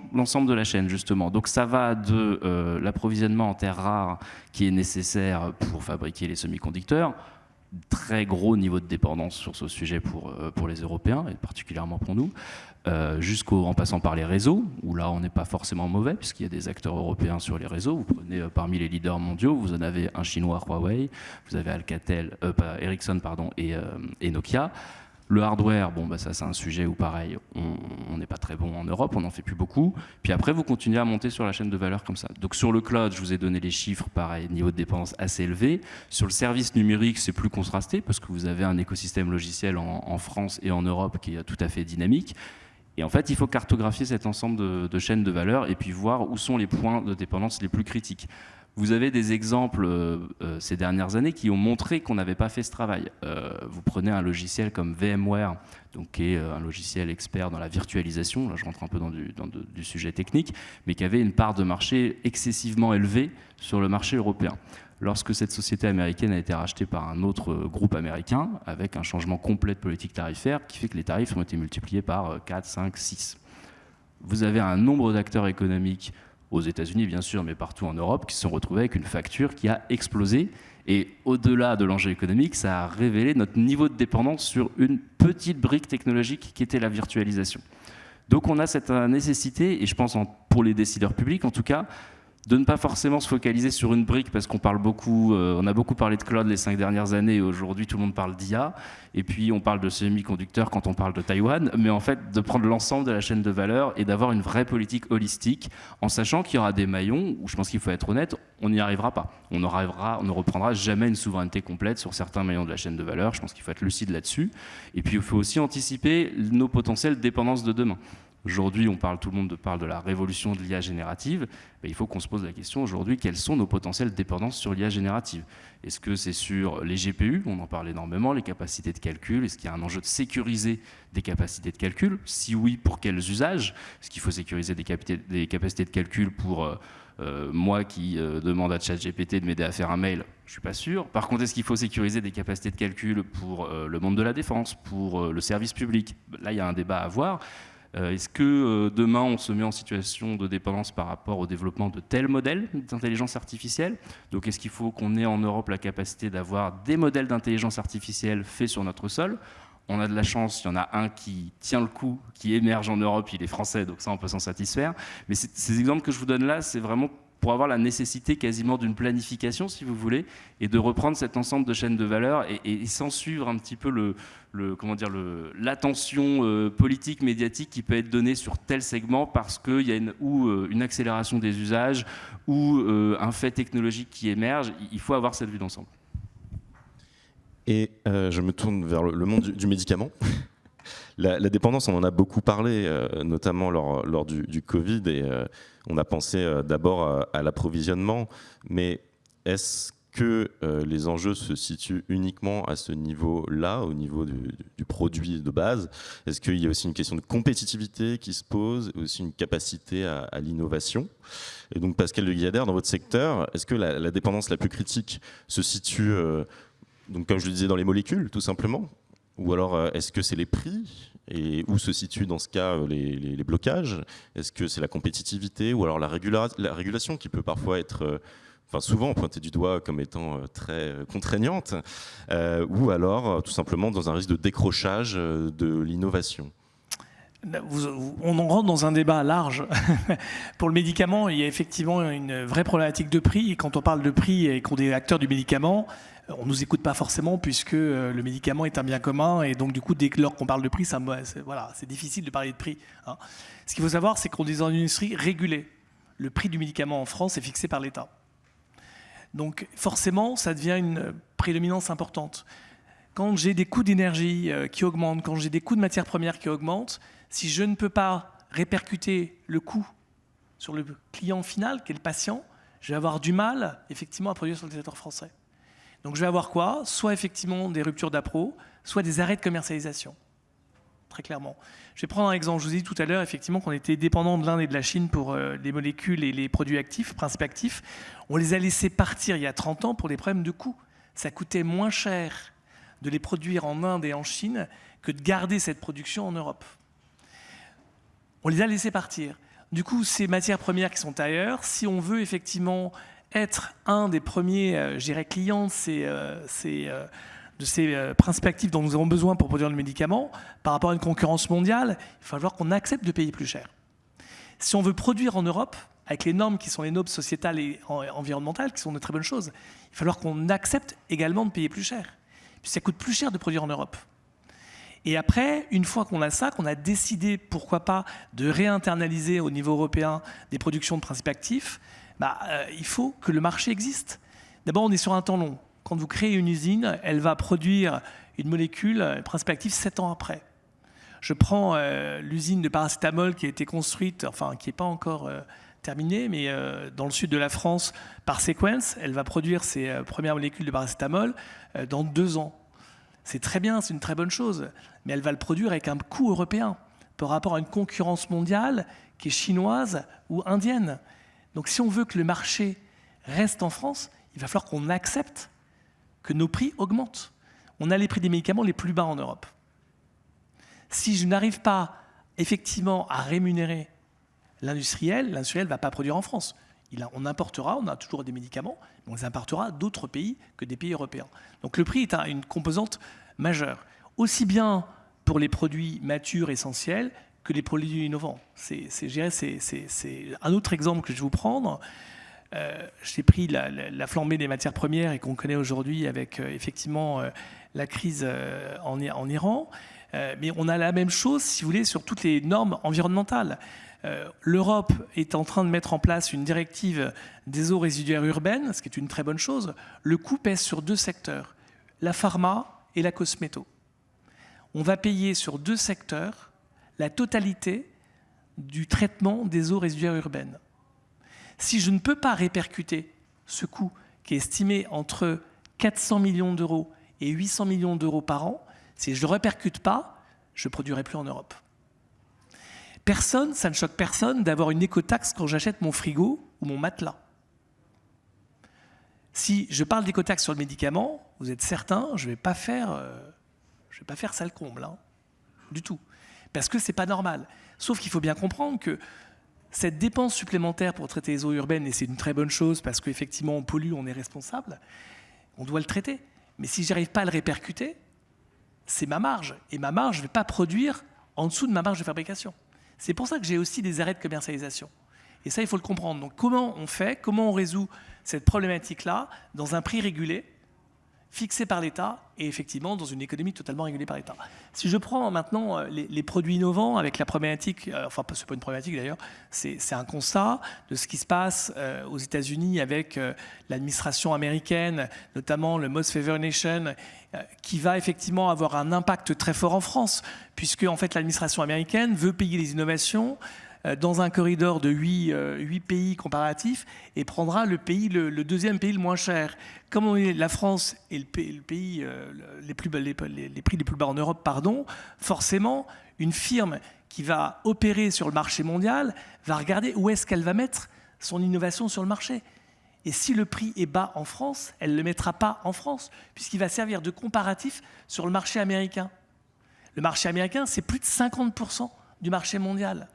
de la chaîne, justement. Donc ça va de l'approvisionnement en terres rares qui est nécessaire pour fabriquer les semi-conducteurs, très gros niveau de dépendance sur ce sujet pour les Européens, et particulièrement pour nous, en passant par les réseaux, où là on n'est pas forcément mauvais, puisqu'il y a des acteurs européens sur les réseaux. Vous prenez parmi les leaders mondiaux, vous en avez un chinois, Huawei, vous avez Ericsson et Nokia. Le hardware, ça c'est un sujet où pareil, on n'est pas très bon en Europe, on n'en fait plus beaucoup. Puis après, vous continuez à monter sur la chaîne de valeur comme ça. Donc sur le cloud, je vous ai donné les chiffres, pareil, niveau de dépense assez élevé. Sur le service numérique, c'est plus contrasté parce que vous avez un écosystème logiciel en France et en Europe qui est tout à fait dynamique. Et en fait, il faut cartographier cet ensemble de chaînes de valeur et puis voir où sont les points de dépendance les plus critiques. Vous avez des exemples ces dernières années qui ont montré qu'on n'avait pas fait ce travail. Vous prenez un logiciel comme VMware, donc qui est un logiciel expert dans la virtualisation, là je rentre un peu dans du sujet technique, mais qui avait une part de marché excessivement élevée sur le marché européen. Lorsque cette société américaine a été rachetée par un autre groupe américain, avec un changement complet de politique tarifaire, qui fait que les tarifs ont été multipliés par 4, 5, 6. Vous avez un nombre d'acteurs économiques aux États-Unis bien sûr, mais partout en Europe, qui se sont retrouvés avec une facture qui a explosé. Et au-delà de l'enjeu économique, ça a révélé notre niveau de dépendance sur une petite brique technologique qui était la virtualisation. Donc on a cette nécessité, et je pense pour les décideurs publics en tout cas, de ne pas forcément se focaliser sur une brique parce qu'on parle beaucoup, on a beaucoup parlé de cloud les 5 dernières années et aujourd'hui tout le monde parle d'IA et puis on parle de semi-conducteurs quand on parle de Taïwan, mais en fait de prendre l'ensemble de la chaîne de valeur et d'avoir une vraie politique holistique en sachant qu'il y aura des maillons où je pense qu'il faut être honnête, on n'y arrivera pas. On ne reprendra jamais une souveraineté complète sur certains maillons de la chaîne de valeur, je pense qu'il faut être lucide là-dessus et puis il faut aussi anticiper nos potentielles dépendances de demain. Aujourd'hui, tout le monde parle de la révolution de l'IA générative. Mais il faut qu'on se pose la question aujourd'hui, quelles sont nos potentielles dépendances sur l'IA générative? Est-ce que c'est sur les GPU? On en parle énormément, les capacités de calcul. Est-ce qu'il y a un enjeu de sécuriser des capacités de calcul? Si oui, pour quels usages? Est-ce qu'il faut sécuriser des capacités de calcul pour moi qui demande à ChatGPT de m'aider à faire un mail? Je ne suis pas sûr. Par contre, est-ce qu'il faut sécuriser des capacités de calcul pour le monde de la défense, pour le service public? Là, il y a un débat à avoir. Est-ce que demain, on se met en situation de dépendance par rapport au développement de tels modèles d'intelligence artificielle? Donc, est-ce qu'il faut qu'on ait en Europe la capacité d'avoir des modèles d'intelligence artificielle faits sur notre sol? On a de la chance, il y en a un qui tient le coup, qui émerge en Europe, il est français, donc ça, on peut s'en satisfaire. Mais ces exemples que je vous donne là, c'est vraiment pour avoir la nécessité quasiment d'une planification, si vous voulez, et de reprendre cet ensemble de chaînes de valeur et sans suivre un petit peu l'attention politique, médiatique qui peut être donnée sur tel segment parce qu'il y a une accélération des usages ou un fait technologique qui émerge. Il faut avoir cette vue d'ensemble. Et je me tourne vers le monde du médicament. La dépendance, on en a beaucoup parlé, notamment lors du Covid, et on a pensé d'abord à l'approvisionnement, mais est-ce que les enjeux se situent uniquement à ce niveau-là, au niveau du produit de base? Est-ce qu'il y a aussi une question de compétitivité qui se pose, aussi une capacité à l'innovation? Et donc Pascal de Guyader, dans votre secteur, est-ce que la dépendance la plus critique se situe Donc, comme je le disais, dans les molécules, tout simplement. Ou alors, est-ce que c'est les prix? Et où se situent dans ce cas les blocages? Est-ce que c'est la compétitivité? Ou alors la régulation qui peut parfois être, souvent pointée du doigt comme étant très contraignante? Ou alors, tout simplement, dans un risque de décrochage de l'innovation? On en rentre dans un débat large. Pour le médicament, il y a effectivement une vraie problématique de prix. Et quand on parle de prix et qu'on est acteur du médicament, on ne nous écoute pas forcément puisque le médicament est un bien commun. Et donc, du coup, dès lors qu'on parle de prix, c'est difficile de parler de prix. Hein. Ce qu'il faut savoir, c'est qu'on est dans une industrie régulée. Le prix du médicament en France est fixé par l'État. Donc, forcément, ça devient une prédominance importante. Quand j'ai des coûts d'énergie qui augmentent, quand j'ai des coûts de matières premières qui augmentent, si je ne peux pas répercuter le coût sur le client final, qui est le patient, je vais avoir du mal, effectivement, à produire sur le territoire français. Donc je vais avoir quoi? Soit effectivement des ruptures d'appro, soit des arrêts de commercialisation. Très clairement. Je vais prendre un exemple. Je vous ai dit tout à l'heure, effectivement, qu'on était dépendant de l'Inde et de la Chine pour les molécules et les produits actifs, principes actifs. On les a laissés partir il y a 30 ans pour des problèmes de coût. Ça coûtait moins cher de les produire en Inde et en Chine que de garder cette production en Europe. On les a laissés partir. Du coup, ces matières premières qui sont ailleurs, si on veut effectivement être un des premiers clients de ces principes actifs dont nous avons besoin pour produire le médicament, par rapport à une concurrence mondiale, il va falloir qu'on accepte de payer plus cher. Si on veut produire en Europe, avec les normes qui sont les normes sociétales et environnementales, qui sont de très bonnes choses, il va falloir qu'on accepte également de payer plus cher. Puis ça coûte plus cher de produire en Europe. Et après, une fois qu'on a ça, qu'on a décidé, pourquoi pas, de réinternaliser au niveau européen des productions de principes actifs, il faut que le marché existe. D'abord, on est sur un temps long. Quand vous créez une usine, elle va produire une molécule, un principe actif, 7 ans après. Je prends l'usine de paracétamol qui a été construite, qui n'est pas encore terminée, mais dans le sud de la France, par Sequence, elle va produire ses premières molécules de paracétamol dans 2 ans. C'est très bien, c'est une très bonne chose, mais elle va le produire avec un coût européen par rapport à une concurrence mondiale qui est chinoise ou indienne. Donc si on veut que le marché reste en France, il va falloir qu'on accepte que nos prix augmentent. On a les prix des médicaments les plus bas en Europe. Si je n'arrive pas effectivement à rémunérer l'industriel ne va pas produire en France. On importera, on a toujours des médicaments, mais on les importera d'autres pays que des pays européens. Donc le prix est une composante majeure, aussi bien pour les produits matures essentiels que les produits innovants. C'est un autre exemple que je vais vous prendre. J'ai pris la flambée des matières premières et qu'on connaît aujourd'hui avec effectivement la crise en Iran. Mais on a la même chose, si vous voulez, sur toutes les normes environnementales. L'Europe est en train de mettre en place une directive des eaux résiduaires urbaines, ce qui est une très bonne chose. Le coût pèse sur 2 secteurs, la pharma et la cosméto. On va payer sur 2 secteurs la totalité du traitement des eaux résiduaires urbaines. Si je ne peux pas répercuter ce coût qui est estimé entre 400 millions d'euros et 800 millions d'euros par an, si je ne le répercute pas, je ne produirai plus en Europe. Ça ne choque personne d'avoir une écotaxe quand j'achète mon frigo ou mon matelas. Si je parle d'écotaxe sur le médicament, vous êtes certain, je ne vais pas faire sale comble, du tout. Parce que ce n'est pas normal. Sauf qu'il faut bien comprendre que cette dépense supplémentaire pour traiter les eaux urbaines, et c'est une très bonne chose parce qu'effectivement on pollue, on est responsable, on doit le traiter. Mais si je n'arrive pas à le répercuter, c'est ma marge. Et ma marge, je ne vais pas produire en dessous de ma marge de fabrication. C'est pour ça que j'ai aussi des arrêts de commercialisation. Et ça, il faut le comprendre. Donc comment on fait, comment on résout cette problématique-là dans un prix régulé, fixé par l'État, et effectivement dans une économie totalement régulée par l'État. Si je prends maintenant les produits innovants avec la problématique, c'est pas une problématique d'ailleurs, c'est un constat de ce qui se passe aux États-Unis avec l'administration américaine, notamment le Most Favored Nation, qui va effectivement avoir un impact très fort en France, puisque en fait l'administration américaine veut payer les innovations dans un corridor de 8 pays comparatifs et prendra le deuxième pays le moins cher. Comme on est la France est le pays les prix les plus bas en Europe, forcément, une firme qui va opérer sur le marché mondial va regarder où est-ce qu'elle va mettre son innovation sur le marché. Et si le prix est bas en France, elle ne le mettra pas en France, puisqu'il va servir de comparatif sur le marché américain. Le marché américain, c'est plus de 50% du marché mondial.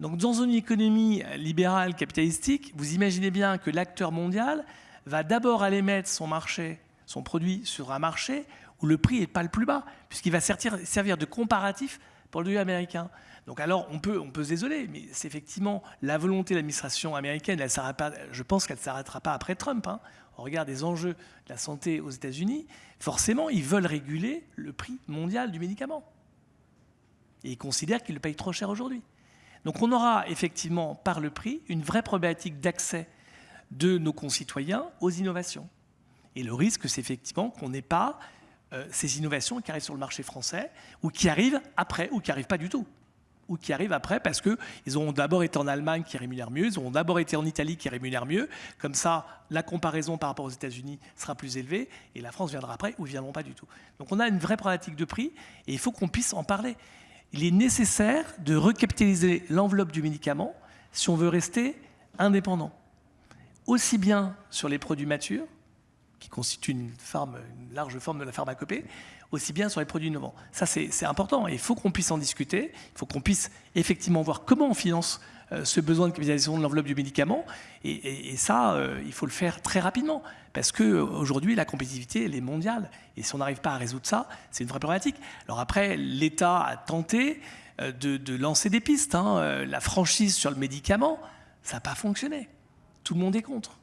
Donc dans une économie libérale capitalistique, vous imaginez bien que l'acteur mondial va d'abord aller mettre son produit sur un marché où le prix n'est pas le plus bas, puisqu'il va servir de comparatif pour le produit américain. Donc alors on peut se désoler, mais c'est effectivement la volonté de l'administration américaine. Je pense qu'elle ne s'arrêtera pas après Trump. On regarde les enjeux de la santé aux États-Unis. Forcément, ils veulent réguler le prix mondial du médicament. Et ils considèrent qu'ils le payent trop cher aujourd'hui. Donc on aura effectivement, par le prix, une vraie problématique d'accès de nos concitoyens aux innovations. Et le risque, c'est effectivement qu'on n'ait pas ces innovations qui arrivent sur le marché français, ou qui arrivent après, ou qui n'arrivent pas du tout. Ou qui arrivent après parce qu'ils auront d'abord été en Allemagne qui rémunère mieux, ils auront d'abord été en Italie qui rémunère mieux. Comme ça, la comparaison par rapport aux États-Unis sera plus élevée, et la France viendra après, ou ne viendront pas du tout. Donc on a une vraie problématique de prix, et il faut qu'on puisse en parler. Il est nécessaire de recapitaliser l'enveloppe du médicament si on veut rester indépendant. Aussi bien sur les produits matures, qui constituent une large forme de la pharmacopée, aussi bien sur les produits innovants. Ça, c'est important. Et il faut qu'on puisse en discuter. Il faut qu'on puisse effectivement voir comment on finance ce besoin de capitalisation de l'enveloppe du médicament. Et ça, il faut le faire très rapidement. Parce qu'aujourd'hui, la compétitivité, elle est mondiale. Et si on n'arrive pas à résoudre ça, c'est une vraie problématique. Alors après, l'État a tenté de lancer des pistes. La franchise sur le médicament, ça n'a pas fonctionné. Tout le monde est contre.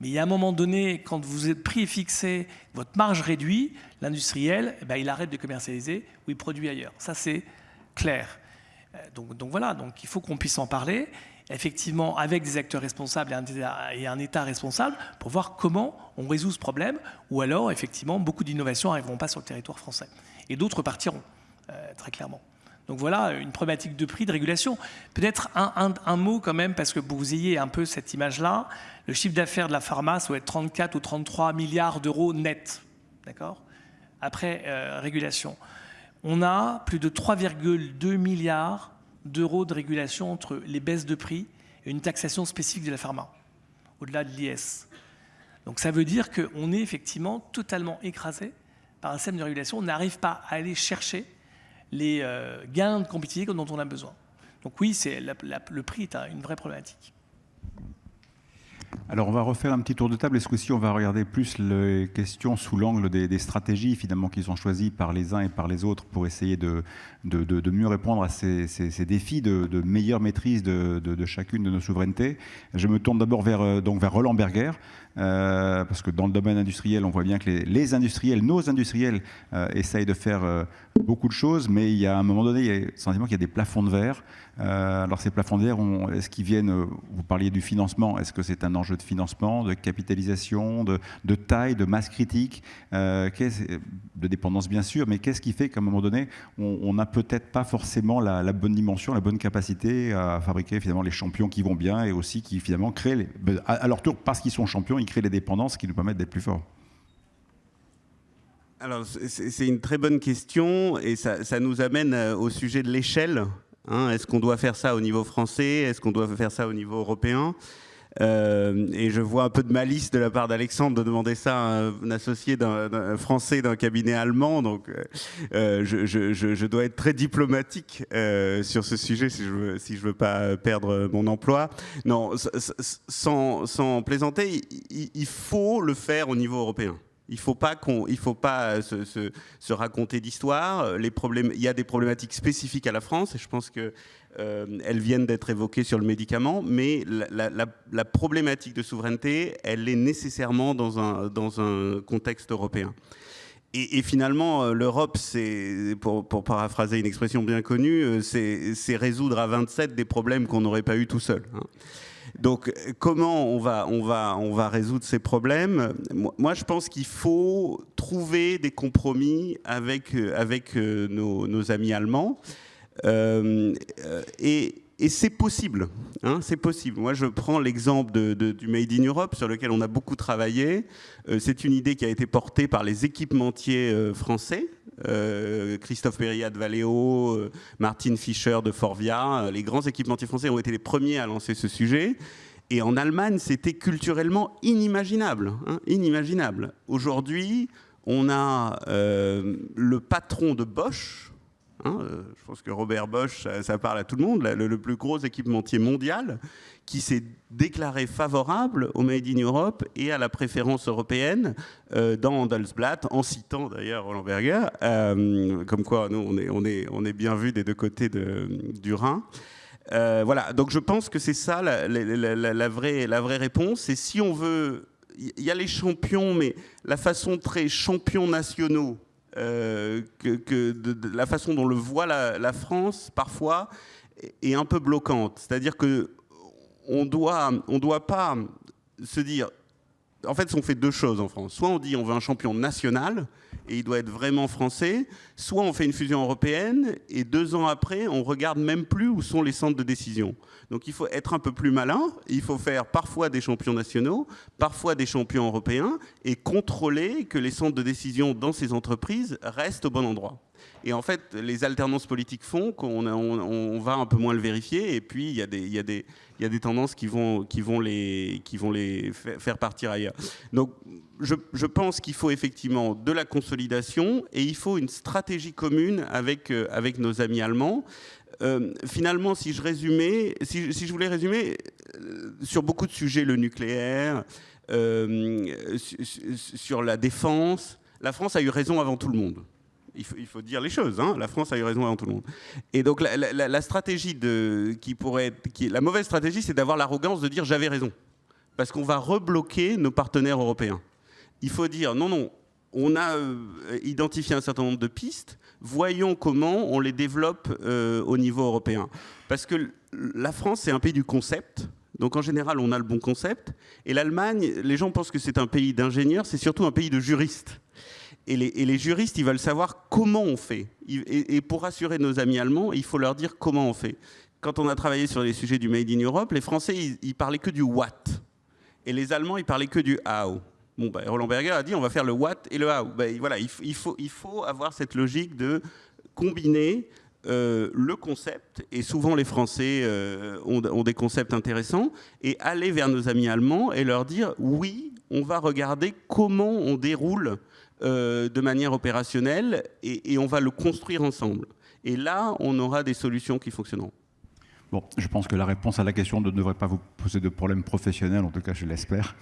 Mais il y a un moment donné, quand votre prix est fixé, votre marge réduite, l'industriel, il arrête de commercialiser ou il produit ailleurs. Ça, c'est clair. Donc voilà, donc il faut qu'on puisse en parler, effectivement, avec des acteurs responsables et un État responsable, pour voir comment on résout ce problème, ou alors, effectivement, beaucoup d'innovations n'arriveront pas sur le territoire français. Et d'autres partiront, très clairement. Donc voilà, une problématique de prix, de régulation. Peut-être un mot quand même, parce que vous ayez un peu cette image-là. Le chiffre d'affaires de la pharma, ça doit être 34 ou 33 milliards d'euros net. D'accord ? Après régulation. On a plus de 3,2 milliards d'euros de régulation entre les baisses de prix et une taxation spécifique de la pharma, au-delà de l'IS. Donc ça veut dire qu'on est effectivement totalement écrasé par un système de régulation. On n'arrive pas à aller chercher les gains de compétitivité dont on a besoin. Donc oui, le prix est une vraie problématique. Alors on va refaire un petit tour de table, et ce coup-ci on va regarder plus les questions sous l'angle des stratégies finalement qui sont choisies par les uns et par les autres pour essayer de mieux répondre à ces défis de meilleure maîtrise de chacune de nos souverainetés. Je me tourne d'abord vers Roland Berger, parce que dans le domaine industriel on voit bien que nos industriels essayent de faire beaucoup de choses, mais il y a un moment donné, il y a le sentiment qu'il y a des plafonds de verre. Alors ces plafonds de verre, est-ce qu'ils viennent, vous parliez du financement, est-ce que c'est un enjeu de financement, de capitalisation, de taille, de masse critique, de dépendance bien sûr, mais qu'est-ce qui fait qu'à un moment donné, on n'a peut-être pas forcément la bonne dimension, la bonne capacité à fabriquer finalement les champions qui vont bien, et aussi qui finalement créent, à leur tour, parce qu'ils sont champions, ils créent les dépendances qui nous permettent d'être plus forts? Alors, c'est une très bonne question, et ça nous amène au sujet de l'échelle. Est-ce qu'on doit faire ça au niveau français? Est-ce qu'on doit faire ça au niveau européen? Et je vois un peu de malice de la part d'Alexandre de demander ça à un associé d'un français d'un cabinet allemand. Donc, je dois être très diplomatique sur ce sujet si je veux pas perdre mon emploi. Non, sans plaisanter, il faut le faire au niveau européen. Il faut pas se raconter d'histoire. Il y a des problématiques spécifiques à la France, et je pense que elles viennent d'être évoquées sur le médicament. Mais la problématique de souveraineté, elle est nécessairement dans un contexte européen. Et finalement, l'Europe, c'est, pour paraphraser une expression bien connue, c'est résoudre à 27 des problèmes qu'on n'aurait pas eu tout seul. Donc, comment on va résoudre ces problèmes? Moi, je pense qu'il faut trouver des compromis avec nos amis allemands. Et c'est possible. C'est possible. Moi, je prends l'exemple du Made in Europe, sur lequel on a beaucoup travaillé. C'est une idée qui a été portée par les équipementiers français. Christophe Périllat de Valeo, Martin Fischer de Forvia, les grands équipementiers français ont été les premiers à lancer ce sujet. Et en Allemagne, c'était culturellement inimaginable. Inimaginable. Aujourd'hui, on a le patron de Bosch. Je pense que Robert Bosch, ça parle à tout le monde, le plus gros équipementier mondial, qui s'est déclaré favorable au Made in Europe et à la préférence européenne dans Handelsblatt, en citant d'ailleurs Roland Berger, comme quoi nous, on est bien vus des deux côtés du Rhin. Voilà, donc je pense que c'est ça la vraie réponse. Et si on veut, il y a les champions, mais la façon très champions nationaux, la façon dont le voit la France parfois est un peu bloquante. C'est-à-dire que on doit pas se dire. En fait, on fait deux choses en France. Soit on dit on veut un champion national et il doit être vraiment français, soit on fait une fusion européenne et 2 ans après, on regarde même plus où sont les centres de décision. Donc il faut être un peu plus malin, il faut faire parfois des champions nationaux, parfois des champions européens et contrôler que les centres de décision dans ces entreprises restent au bon endroit. Et en fait, les alternances politiques font qu'on va un peu moins le vérifier et puis il y a des tendances qui vont les faire partir ailleurs. Donc je pense qu'il faut effectivement de la consolidation et il faut une stratégie commune avec nos amis allemands. Finalement, si je voulais résumer, sur beaucoup de sujets, le nucléaire, sur la défense, la France a eu raison avant tout le monde. Il faut dire les choses, la France a eu raison avant tout le monde. Et donc la stratégie la mauvaise stratégie, c'est d'avoir l'arrogance de dire j'avais raison. Parce qu'on va rebloquer nos partenaires européens. Il faut dire non, on a identifié un certain nombre de pistes, voyons comment on les développe au niveau européen. Parce que la France, c'est un pays du concept. Donc en général, on a le bon concept. Et l'Allemagne, les gens pensent que c'est un pays d'ingénieurs, c'est surtout un pays de juristes. Et les juristes, ils veulent savoir comment on fait. Et pour rassurer nos amis allemands, il faut leur dire comment on fait. Quand on a travaillé sur les sujets du Made in Europe, les Français, ils parlaient que du what. Et les Allemands, ils parlaient que du how. Bon, Roland Berger a dit on va faire le what et le how. Voilà, il faut avoir cette logique de combiner le concept, et souvent les Français ont des concepts intéressants, et aller vers nos amis allemands et leur dire oui, on va regarder comment on déroule de manière opérationnelle et on va le construire ensemble. Et là, on aura des solutions qui fonctionneront. Bon, je pense que la réponse à la question ne devrait pas vous poser de problème professionnel, en tout cas je l'espère.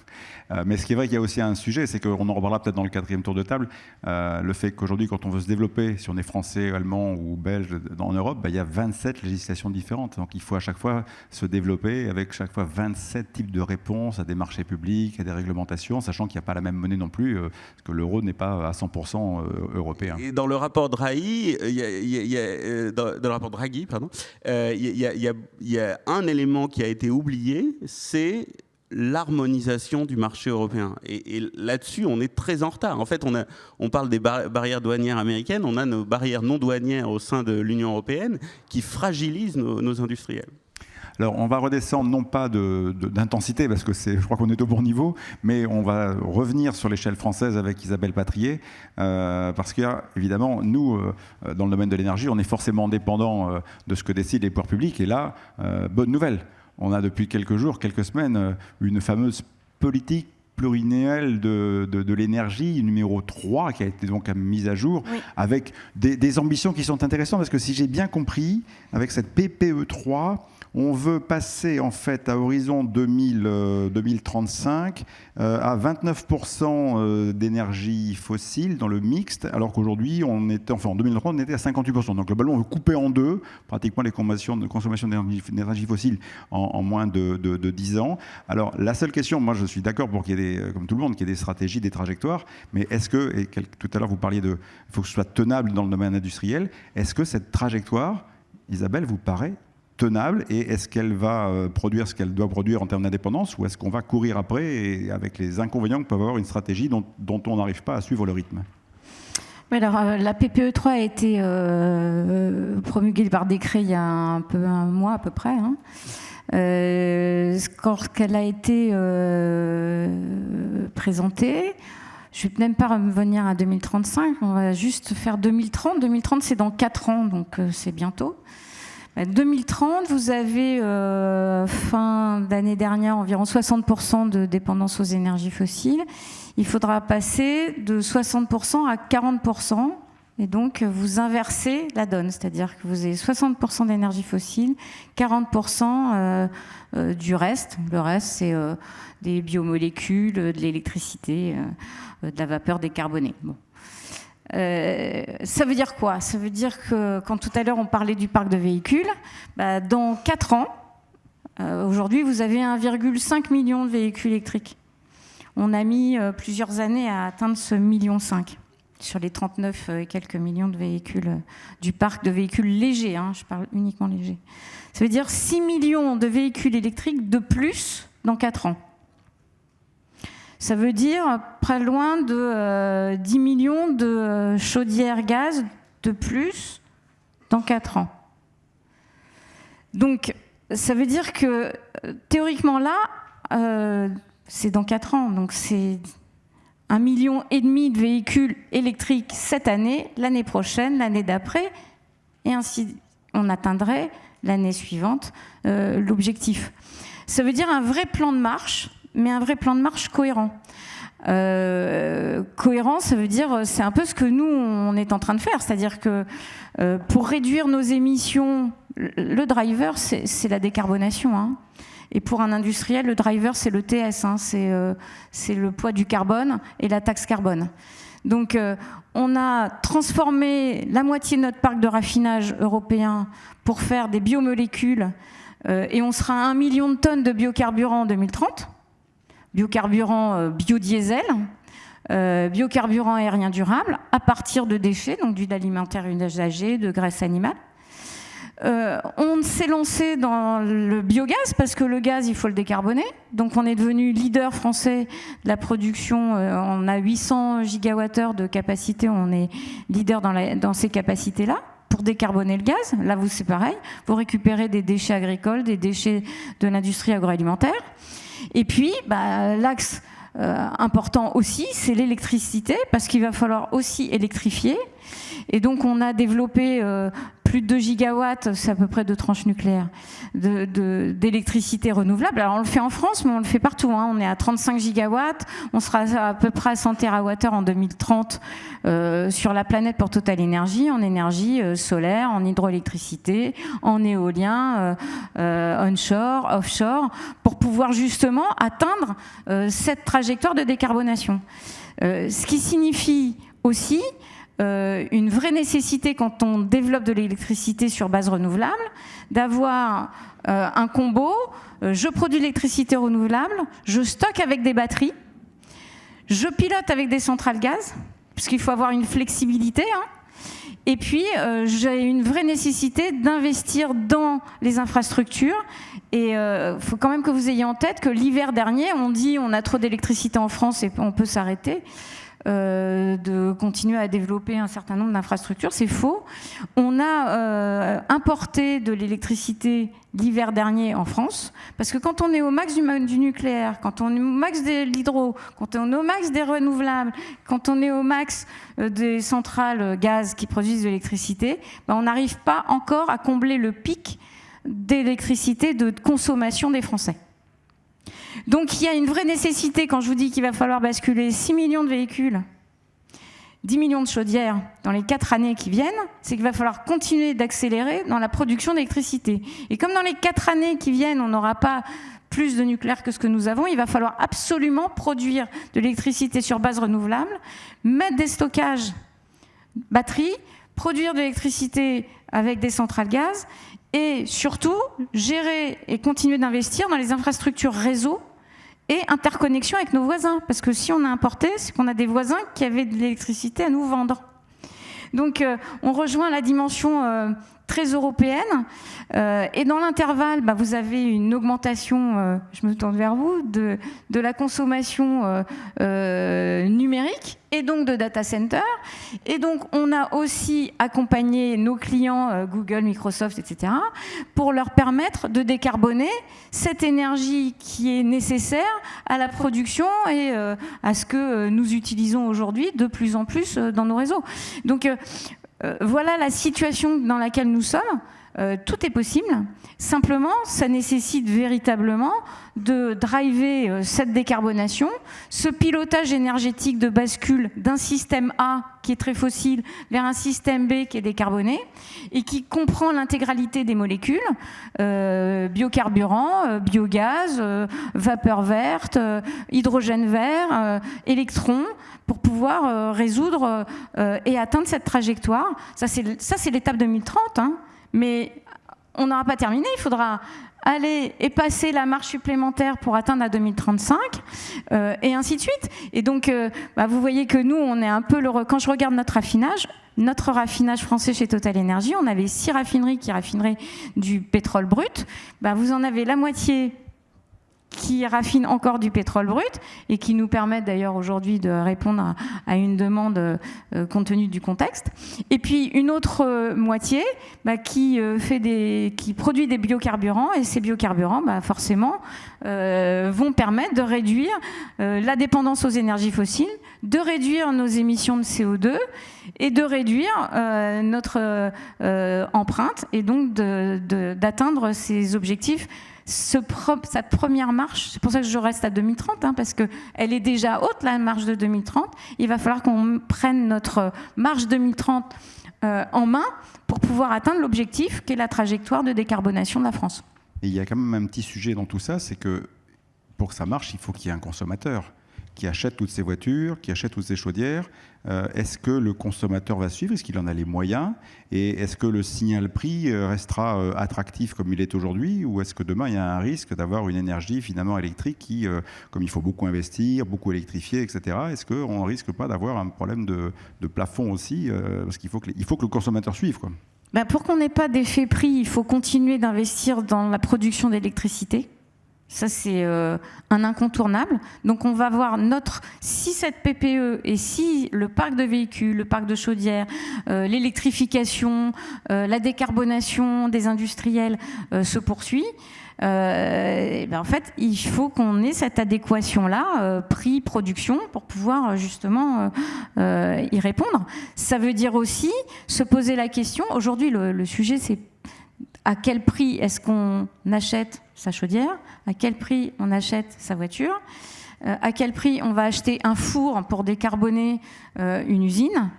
Mais ce qui est vrai qu'il y a aussi un sujet, c'est qu'on en reparlera peut-être dans le 4e tour de table, le fait qu'aujourd'hui, quand on veut se développer, si on est français, allemand ou belge en Europe, il y a 27 législations différentes. Donc il faut à chaque fois se développer avec chaque fois 27 types de réponses à des marchés publics, à des réglementations, sachant qu'il n'y a pas la même monnaie non plus, parce que l'euro n'est pas à 100% européen. Et dans le rapport Draghi, dans le rapport Draghi, pardon, il y a un élément qui a été oublié, c'est l'harmonisation du marché européen. Et là-dessus, on est très en retard. En fait, on parle des barrières douanières américaines, on a nos barrières non douanières au sein de l'Union européenne qui fragilisent nos industriels. Alors, on va redescendre non pas d'intensité, parce que je crois qu'on est au bon niveau, mais on va revenir sur l'échelle française avec Isabelle Patrier, parce qu'évidemment, nous, dans le domaine de l'énergie, on est forcément dépendant de ce que décident les pouvoirs publics. Et là, bonne nouvelle, on a depuis quelques jours, quelques semaines, une fameuse politique pluriannuelle de l'énergie, numéro 3, qui a été donc mise à jour, oui, avec des ambitions qui sont intéressantes, parce que si j'ai bien compris, avec cette PPE 3, on veut passer en fait à horizon 2035 à 29% d'énergie fossile dans le mixte, alors qu'aujourd'hui, en 2030, on était à 58%. Donc globalement, on veut couper en deux pratiquement les consommations d'énergie fossile en moins de 10 ans. Alors la seule question, moi je suis d'accord pour qu'il y ait comme tout le monde, qu'il y ait des stratégies, des trajectoires, mais est-ce que, et tout à l'heure vous parliez il faut que ce soit tenable dans le domaine industriel, est-ce que cette trajectoire, Isabelle, vous paraît tenable, et est-ce qu'elle va produire ce qu'elle doit produire en termes d'indépendance, ou est-ce qu'on va courir après et avec les inconvénients que peut avoir une stratégie dont on n'arrive pas à suivre le rythme? Alors, la PPE 3 a été promulguée par décret il y a un mois à peu près. Quand elle a été présentée, je ne vais même pas revenir à 2035, on va juste faire 2030. 2030, c'est dans 4 ans, donc c'est bientôt. 2030, vous avez, fin d'année dernière, environ 60% de dépendance aux énergies fossiles. Il faudra passer de 60% à 40%. Et donc, vous inversez la donne, c'est-à-dire que vous avez 60% d'énergie fossile, 40% du reste. Le reste, c'est des biomolécules, de l'électricité, de la vapeur décarbonée. Bon. Ça veut dire quoi? Ça veut dire que, quand tout à l'heure on parlait du parc de véhicules, dans 4 ans, aujourd'hui, vous avez 1,5 million de véhicules électriques. On a mis plusieurs années à atteindre ce 1,5 million. Sur les 39 et quelques millions de véhicules, du parc de véhicules légers, hein, je parle uniquement légers. Ça veut dire 6 millions de véhicules électriques de plus dans 4 ans. Ça veut dire pas loin de 10 millions de chaudières gaz de plus dans 4 ans. Donc, ça veut dire que, théoriquement là, c'est dans 4 ans, donc c'est 1,5 million de véhicules électriques cette année, l'année prochaine, l'année d'après, et ainsi on atteindrait l'année suivante l'objectif. Ça veut dire un vrai plan de marche, mais un vrai plan de marche cohérent. Cohérent, ça veut dire, c'est un peu ce que nous, on est en train de faire, c'est-à-dire que pour réduire nos émissions, le driver, c'est la décarbonation, hein. Et pour un industriel, le driver, c'est le TS, hein, c'est le poids du carbone et la taxe carbone. Donc, on a transformé la moitié de notre parc de raffinage européen pour faire des biomolécules et on sera à 1 million de tonnes de biocarburants en 2030, biocarburants biodiesel, biocarburants aériens durables à partir de déchets, donc d'huile alimentaire usagée, de graisse animale. On s'est lancé dans le biogaz parce que le gaz, il faut le décarboner. Donc on est devenu leader français de la production. On a 800 gigawattheures de capacité. On est leader dans ces capacités-là pour décarboner le gaz. Là, vous, c'est pareil. Vous récupérez des déchets agricoles, des déchets de l'industrie agroalimentaire. Et puis, l'axe important aussi, c'est l'électricité parce qu'il va falloir aussi électrifier. Et donc, on a développé plus de 2 gigawatts, c'est à peu près 2 tranches nucléaires, d'électricité renouvelable. Alors, on le fait en France, mais on le fait partout, hein. On est à 35 gigawatts, on sera à peu près à 100 TWh en 2030 sur la planète pour Total Energy, en énergie solaire, en hydroélectricité, en éolien, onshore, offshore, pour pouvoir justement atteindre cette trajectoire de décarbonation. Ce qui signifie aussi une vraie nécessité quand on développe de l'électricité sur base renouvelable, d'avoir un combo, je produis l'électricité renouvelable, je stocke avec des batteries, je pilote avec des centrales gaz, puisqu'il faut avoir une flexibilité, hein, et puis j'ai une vraie nécessité d'investir dans les infrastructures. Et il faut quand même que vous ayez en tête que l'hiver dernier, on dit on a trop d'électricité en France et on peut s'arrêter. De continuer à développer un certain nombre d'infrastructures, c'est faux. On a importé de l'électricité l'hiver dernier en France, parce que quand on est au max du nucléaire, quand on est au max de l'hydro, quand on est au max des renouvelables, quand on est au max des centrales gaz qui produisent de l'électricité, on n'arrive pas encore à combler le pic d'électricité de consommation des Français. Donc il y a une vraie nécessité, quand je vous dis qu'il va falloir basculer 6 millions de véhicules, 10 millions de chaudières dans les 4 années qui viennent, c'est qu'il va falloir continuer d'accélérer dans la production d'électricité. Et comme dans les 4 années qui viennent, on n'aura pas plus de nucléaire que ce que nous avons, il va falloir absolument produire de l'électricité sur base renouvelable, mettre des stockages batteries, produire de l'électricité avec des centrales gaz, et surtout gérer et continuer d'investir dans les infrastructures réseau et interconnexion avec nos voisins. Parce que si on a importé, c'est qu'on a des voisins qui avaient de l'électricité à nous vendre. Donc on rejoint la dimension très européenne. Et dans l'intervalle, vous avez une augmentation, je me tourne vers vous, de la consommation numérique et donc de data center. Et donc on a aussi accompagné nos clients Google, Microsoft, etc. pour leur permettre de décarboner cette énergie qui est nécessaire à la production et à ce que nous utilisons aujourd'hui de plus en plus dans nos réseaux. Donc voilà la situation dans laquelle nous sommes. tout est possible. Simplement, ça nécessite véritablement de driver cette décarbonation, ce pilotage énergétique de bascule d'un système A qui est très fossile vers un système B qui est décarboné et qui comprend l'intégralité des molécules, biocarburant, biogaz, vapeur verte, hydrogène vert, électrons, pour pouvoir résoudre et atteindre cette trajectoire. Ça, c'est l'étape 2030, hein. Mais on n'aura pas terminé, il faudra aller et passer la marche supplémentaire pour atteindre la 2035, et ainsi de suite. Et donc, vous voyez que nous, on est un peu quand je regarde notre raffinage français chez Total Energy, on avait 6 raffineries qui raffineraient du pétrole brut. Vous en avez la moitié qui raffinent encore du pétrole brut et qui nous permettent d'ailleurs aujourd'hui de répondre à une demande compte tenu du contexte. Et puis une autre moitié qui produit des biocarburants, et ces biocarburants forcément vont permettre de réduire la dépendance aux énergies fossiles, de réduire nos émissions de CO2 et de réduire notre empreinte, et donc d'atteindre ces objectifs. Cette première marche, c'est pour ça que je reste à 2030, hein, parce qu'elle est déjà haute, la marche de 2030. Il va falloir qu'on prenne notre marche 2030 en main pour pouvoir atteindre l'objectif qui est la trajectoire de décarbonation de la France. Et il y a quand même un petit sujet dans tout ça, c'est que pour que ça marche, il faut qu'il y ait un consommateur qui achète toutes ces voitures, qui achète toutes ces chaudières. Est-ce que le consommateur va suivre? Est-ce qu'il en a les moyens? Et est-ce que le signal-prix restera attractif comme il est aujourd'hui? Ou est-ce que demain, il y a un risque d'avoir une énergie finalement électrique qui, comme il faut beaucoup investir, beaucoup électrifier, etc., est-ce qu'on ne risque pas d'avoir un problème de plafond aussi? Parce qu'il faut que le consommateur suive, quoi. Pour qu'on n'ait pas d'effet prix, il faut continuer d'investir dans la production d'électricité. Ça, c'est un incontournable. Donc, on va voir si cette PPE et si le parc de véhicules, le parc de chaudières, l'électrification, la décarbonation des industriels se poursuit. En fait, il faut qu'on ait cette adéquation-là, prix-production, pour pouvoir justement y répondre. Ça veut dire aussi se poser la question. Aujourd'hui, le sujet, c'est à quel prix est-ce qu'on achète sa chaudière, à quel prix on achète sa voiture, à quel prix on va acheter un four pour décarboner une usine,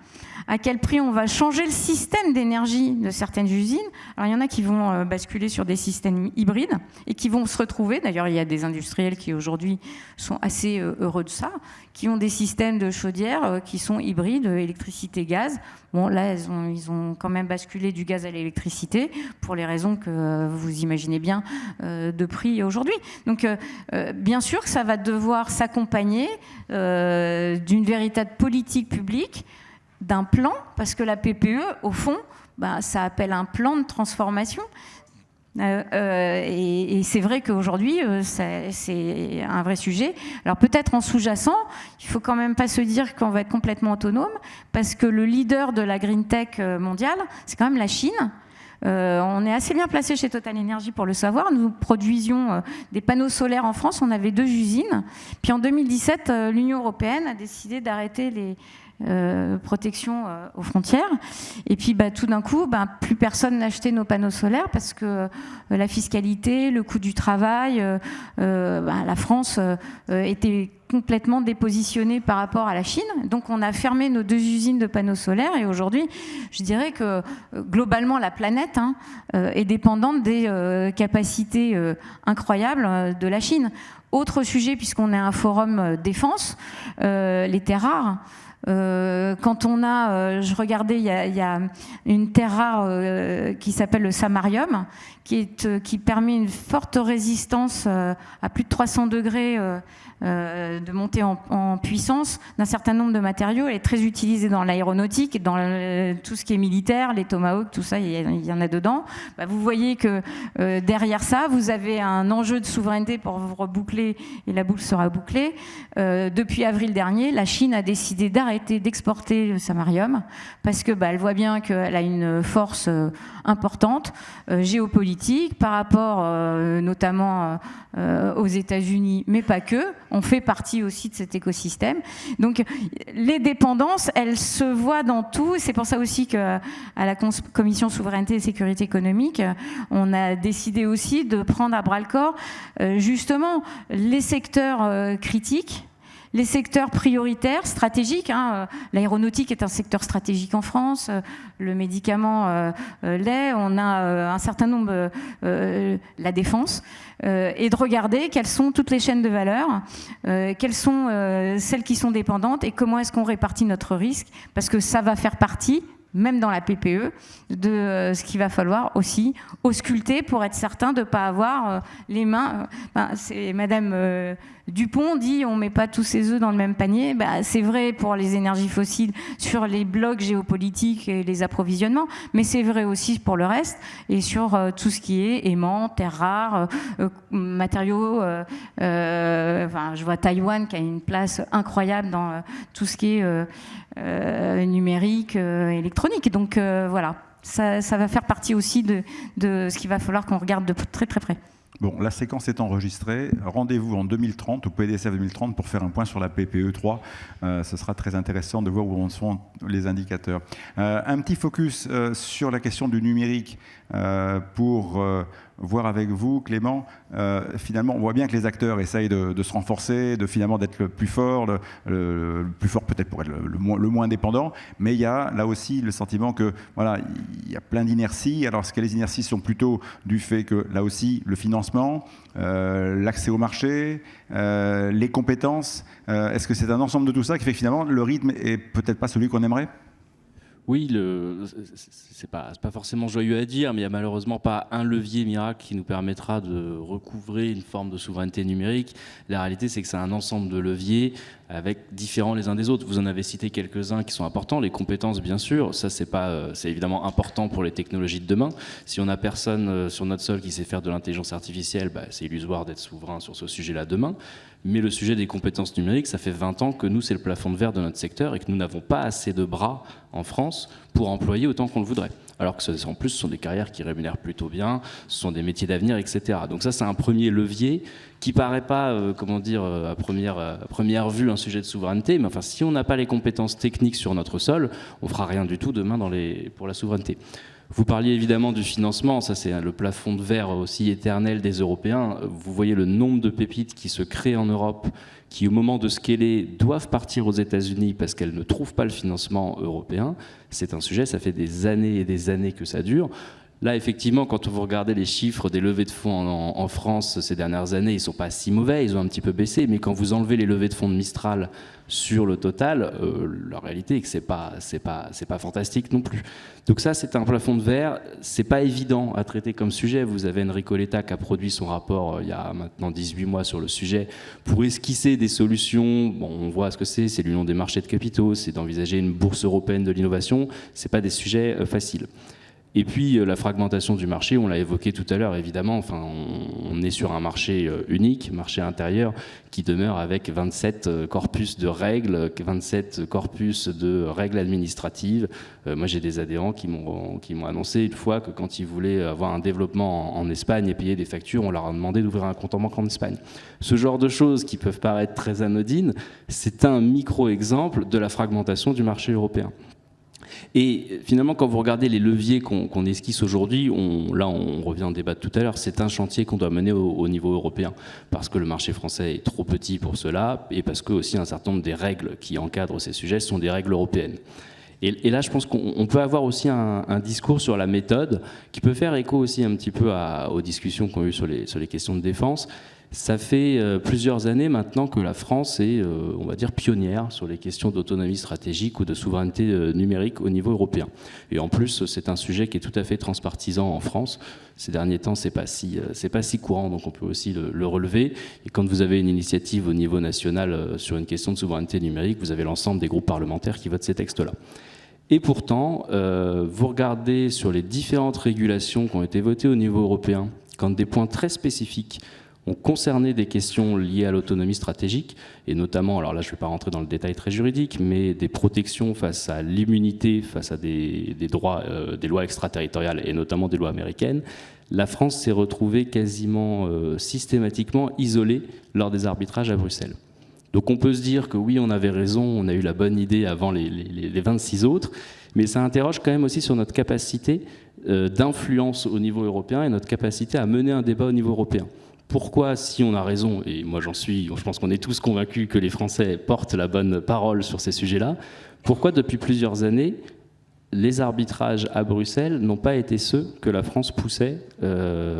à quel prix on va changer le système d'énergie de certaines usines. Alors il y en a qui vont basculer sur des systèmes hybrides et qui vont se retrouver, d'ailleurs il y a des industriels qui aujourd'hui sont assez heureux de ça, qui ont des systèmes de chaudières qui sont hybrides, électricité-gaz. Bon là ils ont quand même basculé du gaz à l'électricité pour les raisons que vous imaginez bien de prix aujourd'hui. Donc bien sûr que ça va devoir s'accompagner d'une véritable politique publique, d'un plan, parce que la PPE, au fond, ça appelle un plan de transformation. Et c'est vrai qu'aujourd'hui, c'est un vrai sujet. Alors peut-être en sous-jacent, il ne faut quand même pas se dire qu'on va être complètement autonome, parce que le leader de la green tech mondiale, c'est quand même la Chine. On est assez bien placé chez Total Energy pour le savoir. Nous produisions des panneaux solaires en France, on avait 2 usines. Puis en 2017, l'Union européenne a décidé d'arrêter les protection aux frontières, et puis tout d'un coup plus personne n'achetait nos panneaux solaires parce que la fiscalité, le coût du travail, la France était complètement dépositionnée par rapport à la Chine. Donc on a fermé nos 2 usines de panneaux solaires, et aujourd'hui je dirais que globalement la planète est dépendante des capacités incroyables de la Chine. Autre sujet, puisqu'on est un forum défense, les terres rares. Quand on a, je regardais, il y a une terre rare qui s'appelle le samarium, qui permet une forte résistance à plus de 300 degrés de montée en puissance d'un certain nombre de matériaux. Elle est très utilisée dans l'aéronautique, dans tout ce qui est militaire, les tomahawks, tout ça, il y en a dedans. Vous voyez que derrière ça, vous avez un enjeu de souveraineté pour vous reboucler, et la boucle sera bouclée. Depuis avril dernier, la Chine a décidé d'arrêter été d'exporter Samarium parce que elle voit bien qu'elle a une force importante géopolitique par rapport notamment aux États-Unis, mais pas que. On fait partie aussi de cet écosystème. Donc les dépendances, elles se voient dans tout. C'est pour ça aussi qu'à la Commission Souveraineté et Sécurité économique, on a décidé aussi de prendre à bras-le-corps justement les secteurs critiques, les secteurs prioritaires, stratégiques. L'aéronautique est un secteur stratégique en France, le médicament l'est, on a un certain nombre, la défense, et de regarder quelles sont toutes les chaînes de valeur, quelles sont celles qui sont dépendantes et comment est-ce qu'on répartit notre risque, parce que ça va faire partie, même dans la PPE, de ce qu'il va falloir aussi ausculter pour être certain de ne pas avoir les mains. C'est Madame Dupont dit on ne met pas tous ses œufs dans le même panier. C'est vrai pour les énergies fossiles sur les blocs géopolitiques et les approvisionnements, mais c'est vrai aussi pour le reste et sur tout ce qui est aimants, terres rares, matériaux. Je vois Taïwan qui a une place incroyable dans tout ce qui est numérique, électronique. Donc voilà, ça va faire partie aussi de ce qu'il va falloir qu'on regarde de très très près. Bon, la séquence est enregistrée. Rendez-vous en 2030, au PDCF 2030, pour faire un point sur la PPE 3. Ce sera très intéressant de voir où en sont les indicateurs. Un petit focus sur la question du numérique pour voir avec vous, Clément. Finalement, on voit bien que les acteurs essayent de se renforcer, de finalement d'être le plus fort, le plus fort peut-être pour être le moins dépendant. Mais il y a là aussi le sentiment que voilà, il y a plein d'inerties. Alors, est-ce que les inerties sont plutôt du fait que là aussi le financement, l'accès au marché, les compétences, est-ce que c'est un ensemble de tout ça qui fait que finalement le rythme est peut-être pas celui qu'on aimerait ? Oui, c'est pas forcément joyeux à dire, mais il n'y a malheureusement pas un levier miracle qui nous permettra de recouvrer une forme de souveraineté numérique. La réalité, c'est que c'est un ensemble de leviers avec différents les uns des autres. Vous en avez cité quelques-uns qui sont importants. Les compétences, bien sûr, ça c'est évidemment important pour les technologies de demain. Si on n'a personne sur notre sol qui sait faire de l'intelligence artificielle, c'est illusoire d'être souverain sur ce sujet-là demain. Mais le sujet des compétences numériques, ça fait 20 ans que nous, c'est le plafond de verre de notre secteur et que nous n'avons pas assez de bras en France pour employer autant qu'on le voudrait. Alors que en plus, ce sont des carrières qui rémunèrent plutôt bien, ce sont des métiers d'avenir, etc. Donc ça, c'est un premier levier qui paraît pas, à première vue, un sujet de souveraineté. Mais enfin, si on n'a pas les compétences techniques sur notre sol, on fera rien du tout demain pour la souveraineté. Vous parliez évidemment du financement, ça c'est le plafond de verre aussi éternel des Européens. Vous voyez le nombre de pépites qui se créent en Europe, qui au moment de scaler doivent partir aux États-Unis parce qu'elles ne trouvent pas le financement européen. C'est un sujet, ça fait des années et des années que ça dure. Là, effectivement, quand vous regardez les chiffres des levées de fonds en France ces dernières années, ils ne sont pas si mauvais, ils ont un petit peu baissé, mais quand vous enlevez les levées de fonds de Mistral sur le total, la réalité est que c'est pas fantastique non plus. Donc ça, c'est un plafond de verre, c'est pas évident à traiter comme sujet. Vous avez Enrico Letta qui a produit son rapport il y a maintenant 18 mois sur le sujet pour esquisser des solutions. Bon, on voit ce que c'est l'union des marchés de capitaux, c'est d'envisager une bourse européenne de l'innovation, c'est pas des sujets faciles. Et puis la fragmentation du marché, on l'a évoqué tout à l'heure évidemment, enfin, on est sur un marché unique, marché intérieur, qui demeure avec 27 corpus de règles, 27 corpus de règles administratives. Moi j'ai des adhérents qui m'ont annoncé une fois que quand ils voulaient avoir un développement en Espagne et payer des factures, on leur a demandé d'ouvrir un compte en banque en Espagne. Ce genre de choses qui peuvent paraître très anodines, c'est un micro-exemple de la fragmentation du marché européen. Et finalement, quand vous regardez les leviers qu'on esquisse aujourd'hui, on revient en débat de tout à l'heure, c'est un chantier qu'on doit mener au niveau européen, parce que le marché français est trop petit pour cela, et parce que aussi un certain nombre des règles qui encadrent ces sujets sont des règles européennes. Et là, je pense qu'on peut avoir aussi un discours sur la méthode, qui peut faire écho aussi un petit peu aux discussions qu'on a eues sur les questions de défense. Ça fait plusieurs années maintenant que la France est, on va dire, pionnière sur les questions d'autonomie stratégique ou de souveraineté numérique au niveau européen. Et en plus, c'est un sujet qui est tout à fait transpartisan en France. Ces derniers temps, c'est pas si courant, donc on peut aussi le relever. Et quand vous avez une initiative au niveau national sur une question de souveraineté numérique, vous avez l'ensemble des groupes parlementaires qui votent ces textes-là. Et pourtant, vous regardez sur les différentes régulations qui ont été votées au niveau européen, quand des points très spécifiques ont concerné des questions liées à l'autonomie stratégique, et notamment, alors là je ne vais pas rentrer dans le détail très juridique, mais des protections face à l'immunité, face à des droits, des lois extraterritoriales, et notamment des lois américaines, la France s'est retrouvée quasiment systématiquement isolée lors des arbitrages à Bruxelles. Donc on peut se dire que oui, on avait raison, on a eu la bonne idée avant les 26 autres, mais ça interroge quand même aussi sur notre capacité d'influence au niveau européen et notre capacité à mener un débat au niveau européen. Pourquoi, si on a raison, et moi je pense qu'on est tous convaincus que les Français portent la bonne parole sur ces sujets-là, pourquoi depuis plusieurs années, les arbitrages à Bruxelles n'ont pas été ceux que la France poussait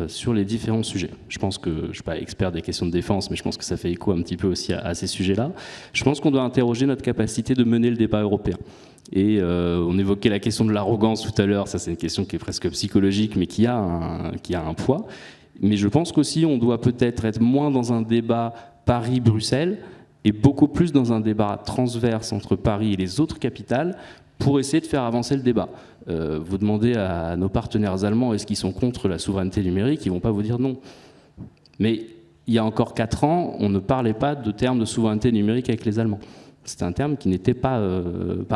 sur les différents sujets. Je pense que, je ne suis pas expert des questions de défense, mais je pense que ça fait écho un petit peu aussi à ces sujets-là. Je pense qu'on doit interroger notre capacité de mener le débat européen. Et on évoquait la question de l'arrogance tout à l'heure, ça c'est une question qui est presque psychologique, mais qui a un poids. Mais je pense qu'aussi on doit peut-être être moins dans un débat Paris-Bruxelles et beaucoup plus dans un débat transverse entre Paris et les autres capitales, pour essayer de faire avancer le débat. Vous demandez à nos partenaires allemands est-ce qu'ils sont contre la souveraineté numérique, ils ne vont pas vous dire non. Mais il y a encore 4 ans, on ne parlait pas de terme de souveraineté numérique avec les Allemands. C'était un terme qui n'était pas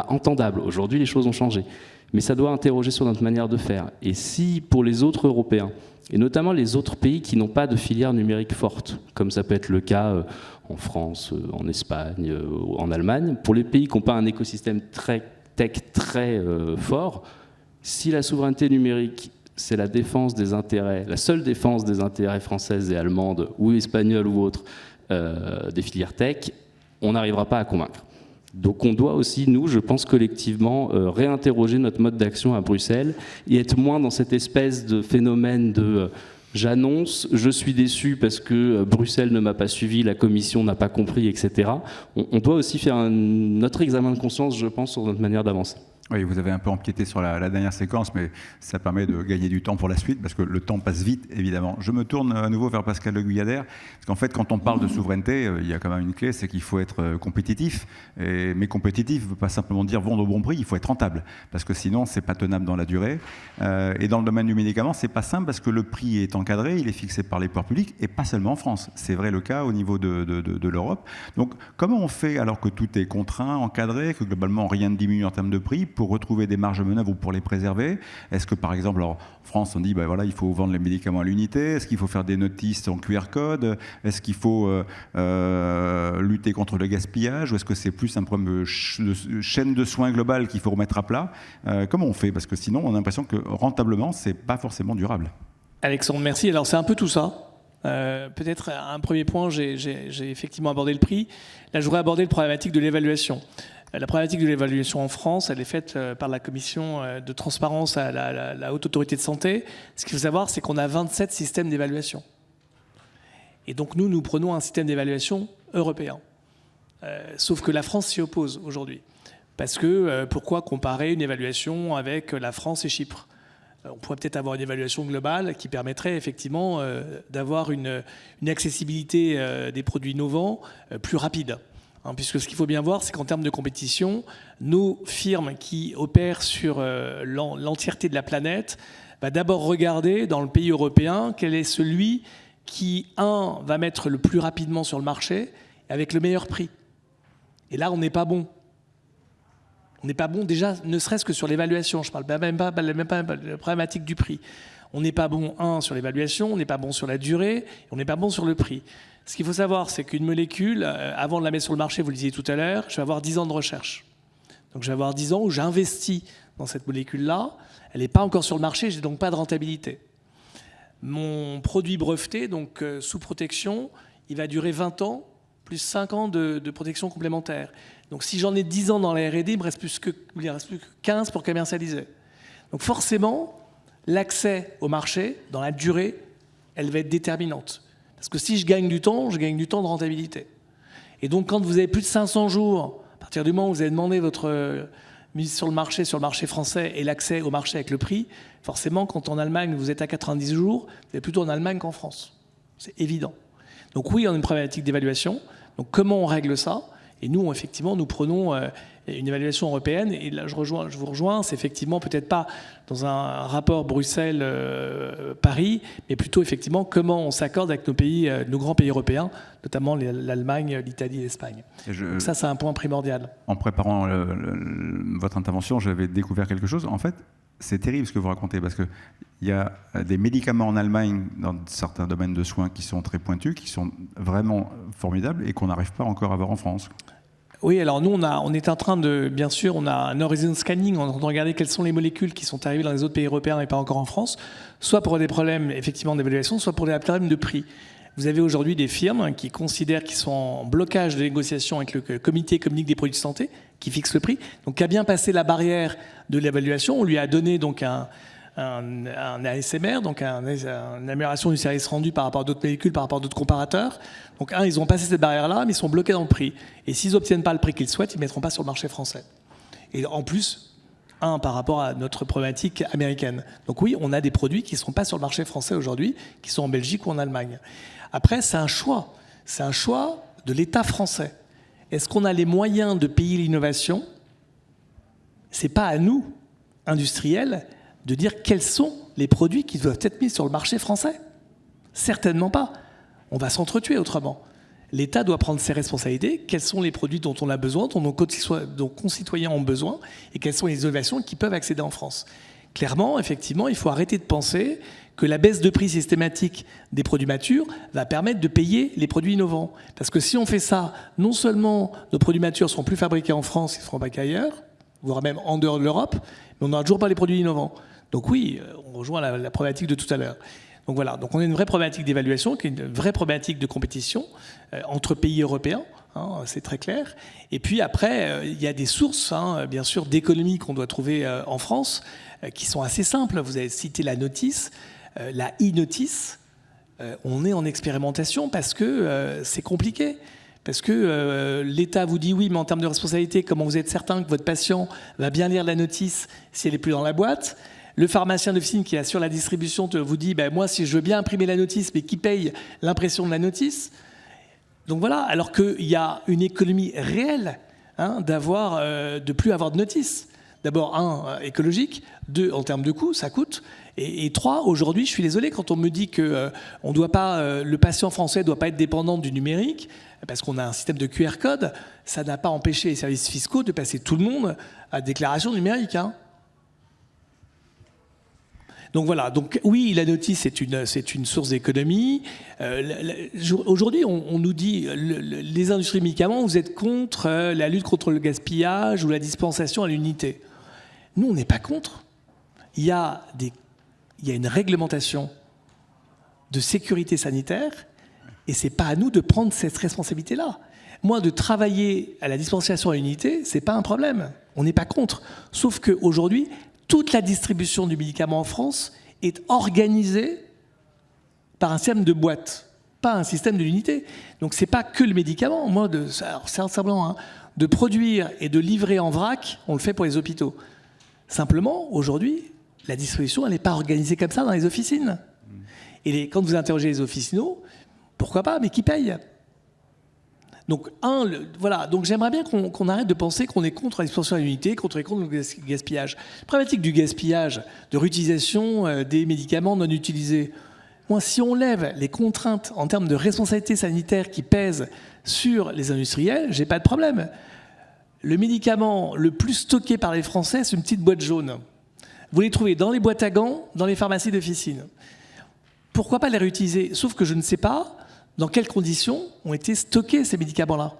entendable. Aujourd'hui, les choses ont changé. Mais ça doit interroger sur notre manière de faire. Et si, pour les autres Européens, et notamment les autres pays qui n'ont pas de filière numérique forte, comme ça peut être le cas en France, en Espagne, en Allemagne, pour les pays qui n'ont pas un écosystème tech très fort, si la souveraineté numérique, c'est la défense des intérêts, la seule défense des intérêts françaises et allemandes, ou espagnoles ou autres, des filières tech, on n'arrivera pas à convaincre. Donc on doit aussi, nous, je pense collectivement, réinterroger notre mode d'action à Bruxelles et être moins dans cette espèce de phénomène de j'annonce, je suis déçu parce que Bruxelles ne m'a pas suivi, la Commission n'a pas compris, etc. On doit aussi faire notre examen de conscience, je pense, sur notre manière d'avancer. Oui, vous avez un peu empiété sur la dernière séquence, mais ça permet de gagner du temps pour la suite, parce que le temps passe vite, évidemment. Je me tourne à nouveau vers Pascal Le Guyadère, parce qu'en fait, quand on parle de souveraineté, il y a quand même une clé, c'est qu'il faut être compétitif. Mais compétitif ne veut pas simplement dire vendre au bon prix, il faut être rentable, parce que sinon, c'est pas tenable dans la durée. Et dans le domaine du médicament, c'est pas simple, parce que le prix est encadré, il est fixé par les pouvoirs publics, et pas seulement en France. C'est vrai le cas au niveau de l'Europe. Donc, comment on fait, alors que tout est contraint, encadré, que globalement, rien ne diminue en termes de prix, pour retrouver des marges de manœuvre ou pour les préserver? Est-ce que, par exemple, en France, on dit ben voilà, il faut vendre les médicaments à l'unité? Est-ce qu'il faut faire des notices en QR code? Est-ce qu'il faut lutter contre le gaspillage? Ou est-ce que c'est plus un problème de chaîne de soins globale qu'il faut remettre à plat? Comment on fait? Parce que sinon, on a l'impression que rentablement, c'est pas forcément durable. Alexandre, merci. Alors, c'est un peu tout ça. Peut-être un premier point, j'ai effectivement abordé le prix. Là, je voudrais aborder la problématique de l'évaluation. La problématique de l'évaluation en France, elle est faite par la commission de transparence à la Haute Autorité de Santé. Ce qu'il faut savoir, c'est qu'on a 27 systèmes d'évaluation. Et donc nous prenons un système d'évaluation européen. Sauf que la France s'y oppose aujourd'hui. Parce que pourquoi comparer une évaluation avec la France et Chypre? On pourrait peut-être avoir une évaluation globale qui permettrait effectivement d'avoir une accessibilité des produits innovants plus rapide. Puisque ce qu'il faut bien voir, c'est qu'en termes de compétition, nos firmes qui opèrent sur l'entièreté de la planète va d'abord regarder dans le pays européen quel est celui qui, va mettre le plus rapidement sur le marché avec le meilleur prix. Et là, on n'est pas bon. On n'est pas bon déjà, ne serait-ce que sur l'évaluation. Je ne parle même pas de la problématique du prix. On n'est pas bon, sur l'évaluation, on n'est pas bon sur la durée, et on n'est pas bon sur le prix. Ce qu'il faut savoir, c'est qu'une molécule, avant de la mettre sur le marché, vous le disiez tout à l'heure, je vais avoir 10 ans de recherche. Donc je vais avoir 10 ans où j'investis dans cette molécule-là. Elle n'est pas encore sur le marché, je n'ai donc pas de rentabilité. Mon produit breveté, donc sous protection, il va durer 20 ans, plus 5 ans de protection complémentaire. Donc si j'en ai 10 ans dans la R&D, il ne me reste plus que 15 pour commercialiser. Donc forcément, l'accès au marché, dans la durée, elle va être déterminante. Parce que si je gagne du temps de rentabilité. Et donc, quand vous avez plus de 500 jours, à partir du moment où vous avez demandé votre mise sur le marché français et l'accès au marché avec le prix, forcément, quand en Allemagne, vous êtes à 90 jours, vous êtes plutôt en Allemagne qu'en France. C'est évident. Donc oui, on a une problématique d'évaluation. Donc comment on règle ça? Et nous, effectivement, nous prenons une évaluation européenne. Et là, je vous rejoins, c'est effectivement peut-être pas dans un rapport Bruxelles-Paris, mais plutôt effectivement comment on s'accorde avec nos grands pays européens, notamment l'Allemagne, l'Italie et l'Espagne. Donc ça, c'est un point primordial. En préparant votre intervention, j'avais découvert quelque chose. En fait, c'est terrible ce que vous racontez, parce qu'il y a des médicaments en Allemagne, dans certains domaines de soins, qui sont très pointus, qui sont vraiment formidables et qu'on n'arrive pas encore à avoir en France. Oui, alors nous, on est en train de, bien sûr, on a un horizon scanning, on est en train de regarder quelles sont les molécules qui sont arrivées dans les autres pays européens et pas encore en France, soit pour des problèmes effectivement d'évaluation, soit pour des problèmes de prix. Vous avez aujourd'hui des firmes qui considèrent qu'ils sont en blocage de négociation avec le comité économique des produits de santé, qui fixe le prix, donc qui a bien passé la barrière de l'évaluation. On lui a donné donc un ASMR, donc une amélioration du service rendu par rapport à d'autres molécules, par rapport à d'autres comparateurs. Donc ils ont passé cette barrière-là, mais ils sont bloqués dans le prix. Et s'ils n'obtiennent pas le prix qu'ils souhaitent, ils ne mettront pas sur le marché français. Et en plus, par rapport à notre problématique américaine. Donc oui, on a des produits qui ne sont pas sur le marché français aujourd'hui, qui sont en Belgique ou en Allemagne. Après, c'est un choix. C'est un choix de l'État français. Est-ce qu'on a les moyens de payer l'innovation? Ce n'est pas à nous, industriels, de dire quels sont les produits qui doivent être mis sur le marché français. Certainement pas. On va s'entretuer autrement. L'État doit prendre ses responsabilités. Quels sont les produits dont on a besoin, dont nos concitoyens ont besoin, et quelles sont les innovations qui peuvent accéder en France. Clairement, effectivement, il faut arrêter de penser que la baisse de prix systématique des produits matures va permettre de payer les produits innovants. Parce que si on fait ça, non seulement nos produits matures seront plus fabriqués en France, ils seront fabriqués ailleurs, voire même en dehors de l'Europe, mais on n'aura toujours pas les produits innovants. Donc oui, on rejoint la problématique de tout à l'heure. Donc voilà, donc on a une vraie problématique d'évaluation, qui est une vraie problématique de compétition entre pays européens, c'est très clair. Et puis après, il y a des sources, bien sûr, d'économie qu'on doit trouver en France, qui sont assez simples. Vous avez cité la notice, la e-notice. On est en expérimentation parce que c'est compliqué. Parce que l'État vous dit oui, mais en termes de responsabilité, comment vous êtes certain que votre patient va bien lire la notice si elle n'est plus dans la boîte? Le pharmacien d'officine qui assure la distribution vous dit moi, si je veux bien imprimer la notice, mais qui paye l'impression de la notice? Donc voilà, alors qu'il y a une économie réelle de plus avoir de notice. D'abord, écologique, 2, en termes de coût, ça coûte. Et 3, aujourd'hui, je suis désolé, quand on me dit que le patient français ne doit pas être dépendant du numérique, parce qu'on a un système de QR code, ça n'a pas empêché les services fiscaux de passer tout le monde à déclaration numérique. Donc voilà, donc oui, la notice c'est une source d'économie. Aujourd'hui, on nous dit, les industries de médicaments, vous êtes contre la lutte contre le gaspillage ou la dispensation à l'unité. Nous, on n'est pas contre. Il y a une réglementation de sécurité sanitaire et c'est pas à nous de prendre cette responsabilité-là. Moi, de travailler à la dispensation à l'unité, c'est pas un problème. On n'est pas contre. Sauf qu'aujourd'hui, toute la distribution du médicament en France est organisée par un système de boîte, pas un système de l'unité. Donc c'est pas que le médicament. Moi, de produire et de livrer en vrac, on le fait pour les hôpitaux. Simplement, aujourd'hui, la distribution, elle n'est pas organisée comme ça dans les officines. Et quand vous interrogez les officinaux, pourquoi pas, mais qui paye? Donc, voilà. Donc, j'aimerais bien qu'on arrête de penser qu'on est contre la dispensation à l'unité, contre le gaspillage. La problématique du gaspillage, de réutilisation des médicaments non utilisés. Moi, si on lève les contraintes en termes de responsabilité sanitaire qui pèsent sur les industriels, j'ai pas de problème. Le médicament le plus stocké par les Français, c'est une petite boîte jaune. Vous les trouvez dans les boîtes à gants, dans les pharmacies d'officine. Pourquoi pas les réutiliser? Sauf que je ne sais pas dans quelles conditions ont été stockés ces médicaments-là.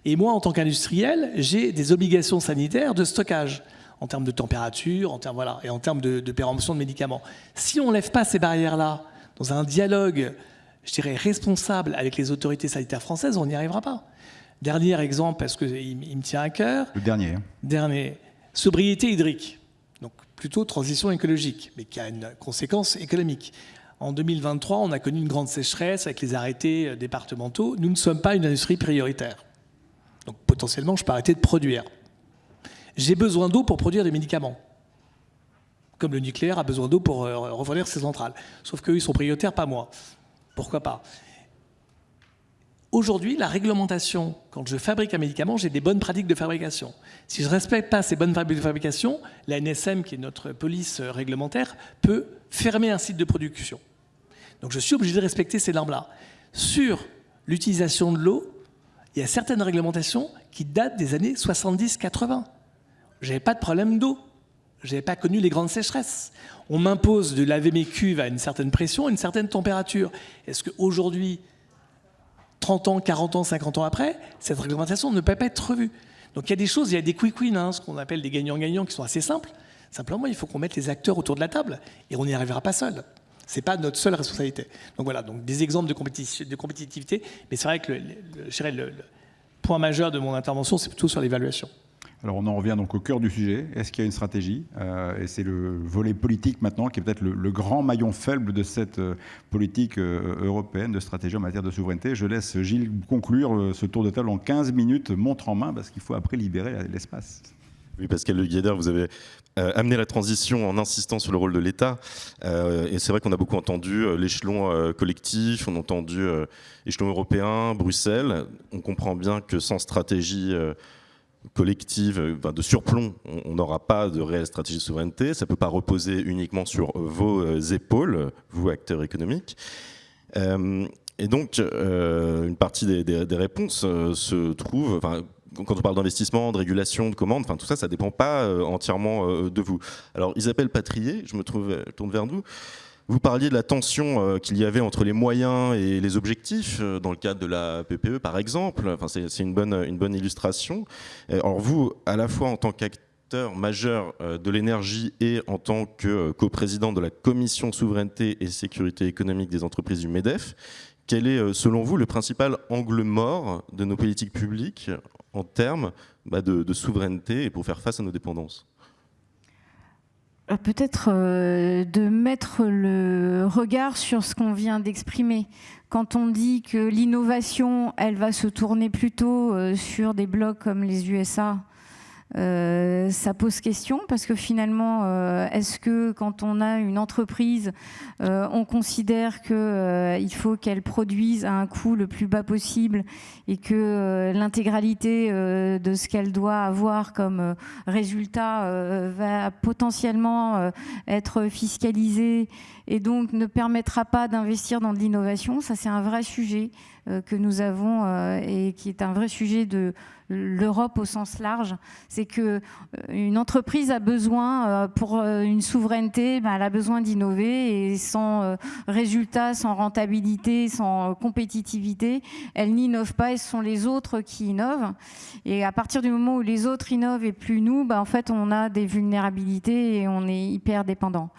Et moi, en tant qu'industriel, j'ai des obligations sanitaires de stockage, en termes de température, et en termes de péremption de médicaments. Si on ne lève pas ces barrières-là, dans un dialogue, je dirais, responsable avec les autorités sanitaires françaises, on n'y arrivera pas. Dernier exemple, parce qu'il me tient à cœur. Le dernier. Dernier. Sobriété hydrique. Donc plutôt transition écologique, mais qui a une conséquence économique. En 2023, on a connu une grande sécheresse avec les arrêtés départementaux. Nous ne sommes pas une industrie prioritaire. Donc potentiellement, je peux arrêter de produire. J'ai besoin d'eau pour produire des médicaments. Comme le nucléaire a besoin d'eau pour refroidir ses centrales. Sauf qu'eux, ils sont prioritaires, pas moi. Pourquoi pas? Aujourd'hui, la réglementation, quand je fabrique un médicament, j'ai des bonnes pratiques de fabrication. Si je ne respecte pas ces bonnes pratiques de fabrication, la NSM, qui est notre police réglementaire, peut fermer un site de production. Donc je suis obligé de respecter ces normes-là. Sur l'utilisation de l'eau, il y a certaines réglementations qui datent des années 70-80. Je n'avais pas de problème d'eau. Je n'avais pas connu les grandes sécheresses. On m'impose de laver mes cuves à une certaine pression, à une certaine température. Est-ce qu'aujourd'hui, 30 ans, 40 ans, 50 ans après, cette réglementation ne peut pas être revue. Donc il y a des choses, il y a des quick wins, ce qu'on appelle des gagnants-gagnants qui sont assez simples. Simplement, il faut qu'on mette les acteurs autour de la table et on n'y arrivera pas seul. Ce n'est pas notre seule responsabilité. Donc voilà, donc des exemples de compétitivité, mais c'est vrai que le point majeur de mon intervention, c'est plutôt sur l'évaluation. Alors on en revient donc au cœur du sujet. Est-ce qu'il y a une stratégie ? Et c'est le volet politique maintenant qui est peut-être le grand maillon faible de cette politique européenne de stratégie en matière de souveraineté. Je laisse Gilles conclure ce tour de table en 15 minutes, montre en main, parce qu'il faut après libérer l'espace. Oui, Pascal Le Guyader, vous avez amené la transition en insistant sur le rôle de l'État. Et c'est vrai qu'on a beaucoup entendu l'échelon collectif, on a entendu l'échelon européen, Bruxelles. On comprend bien que sans stratégie collective, de surplomb, on n'aura pas de réelle stratégie de souveraineté. Ça ne peut pas reposer uniquement sur vos épaules, vous, acteurs économiques. Et donc, une partie des réponses se trouve... Quand on parle d'investissement, de régulation, de commande, tout ça, ça ne dépend pas entièrement de vous. Alors, Isabelle Patrier, je tourne vers vous. Vous parliez de la tension qu'il y avait entre les moyens et les objectifs dans le cadre de la PPE, par exemple. C'est une bonne illustration. Alors vous, à la fois en tant qu'acteur majeur de l'énergie et en tant que coprésident de la Commission Souveraineté et Sécurité économique des entreprises du MEDEF, quel est, selon vous, le principal angle mort de nos politiques publiques en termes de souveraineté et pour faire face à nos dépendances ? Peut-être de mettre le regard sur ce qu'on vient d'exprimer. Quand on dit que l'innovation, elle va se tourner plutôt sur des blocs comme les USA, ça pose question parce que finalement, est-ce que quand on a une entreprise, on considère qu'il faut qu'elle produise à un coût le plus bas possible et que l'intégralité de ce qu'elle doit avoir comme résultat va potentiellement être fiscalisée et donc ne permettra pas d'investir dans de l'innovation? Ça, c'est un vrai sujet que nous avons et qui est un vrai sujet de l'Europe au sens large. C'est qu'une entreprise a besoin, pour une souveraineté, elle a besoin d'innover et sans résultat, sans rentabilité, sans compétitivité, elle n'innove pas et ce sont les autres qui innovent. Et à partir du moment où les autres innovent et plus nous, en fait, on a des vulnérabilités et on est hyper dépendant.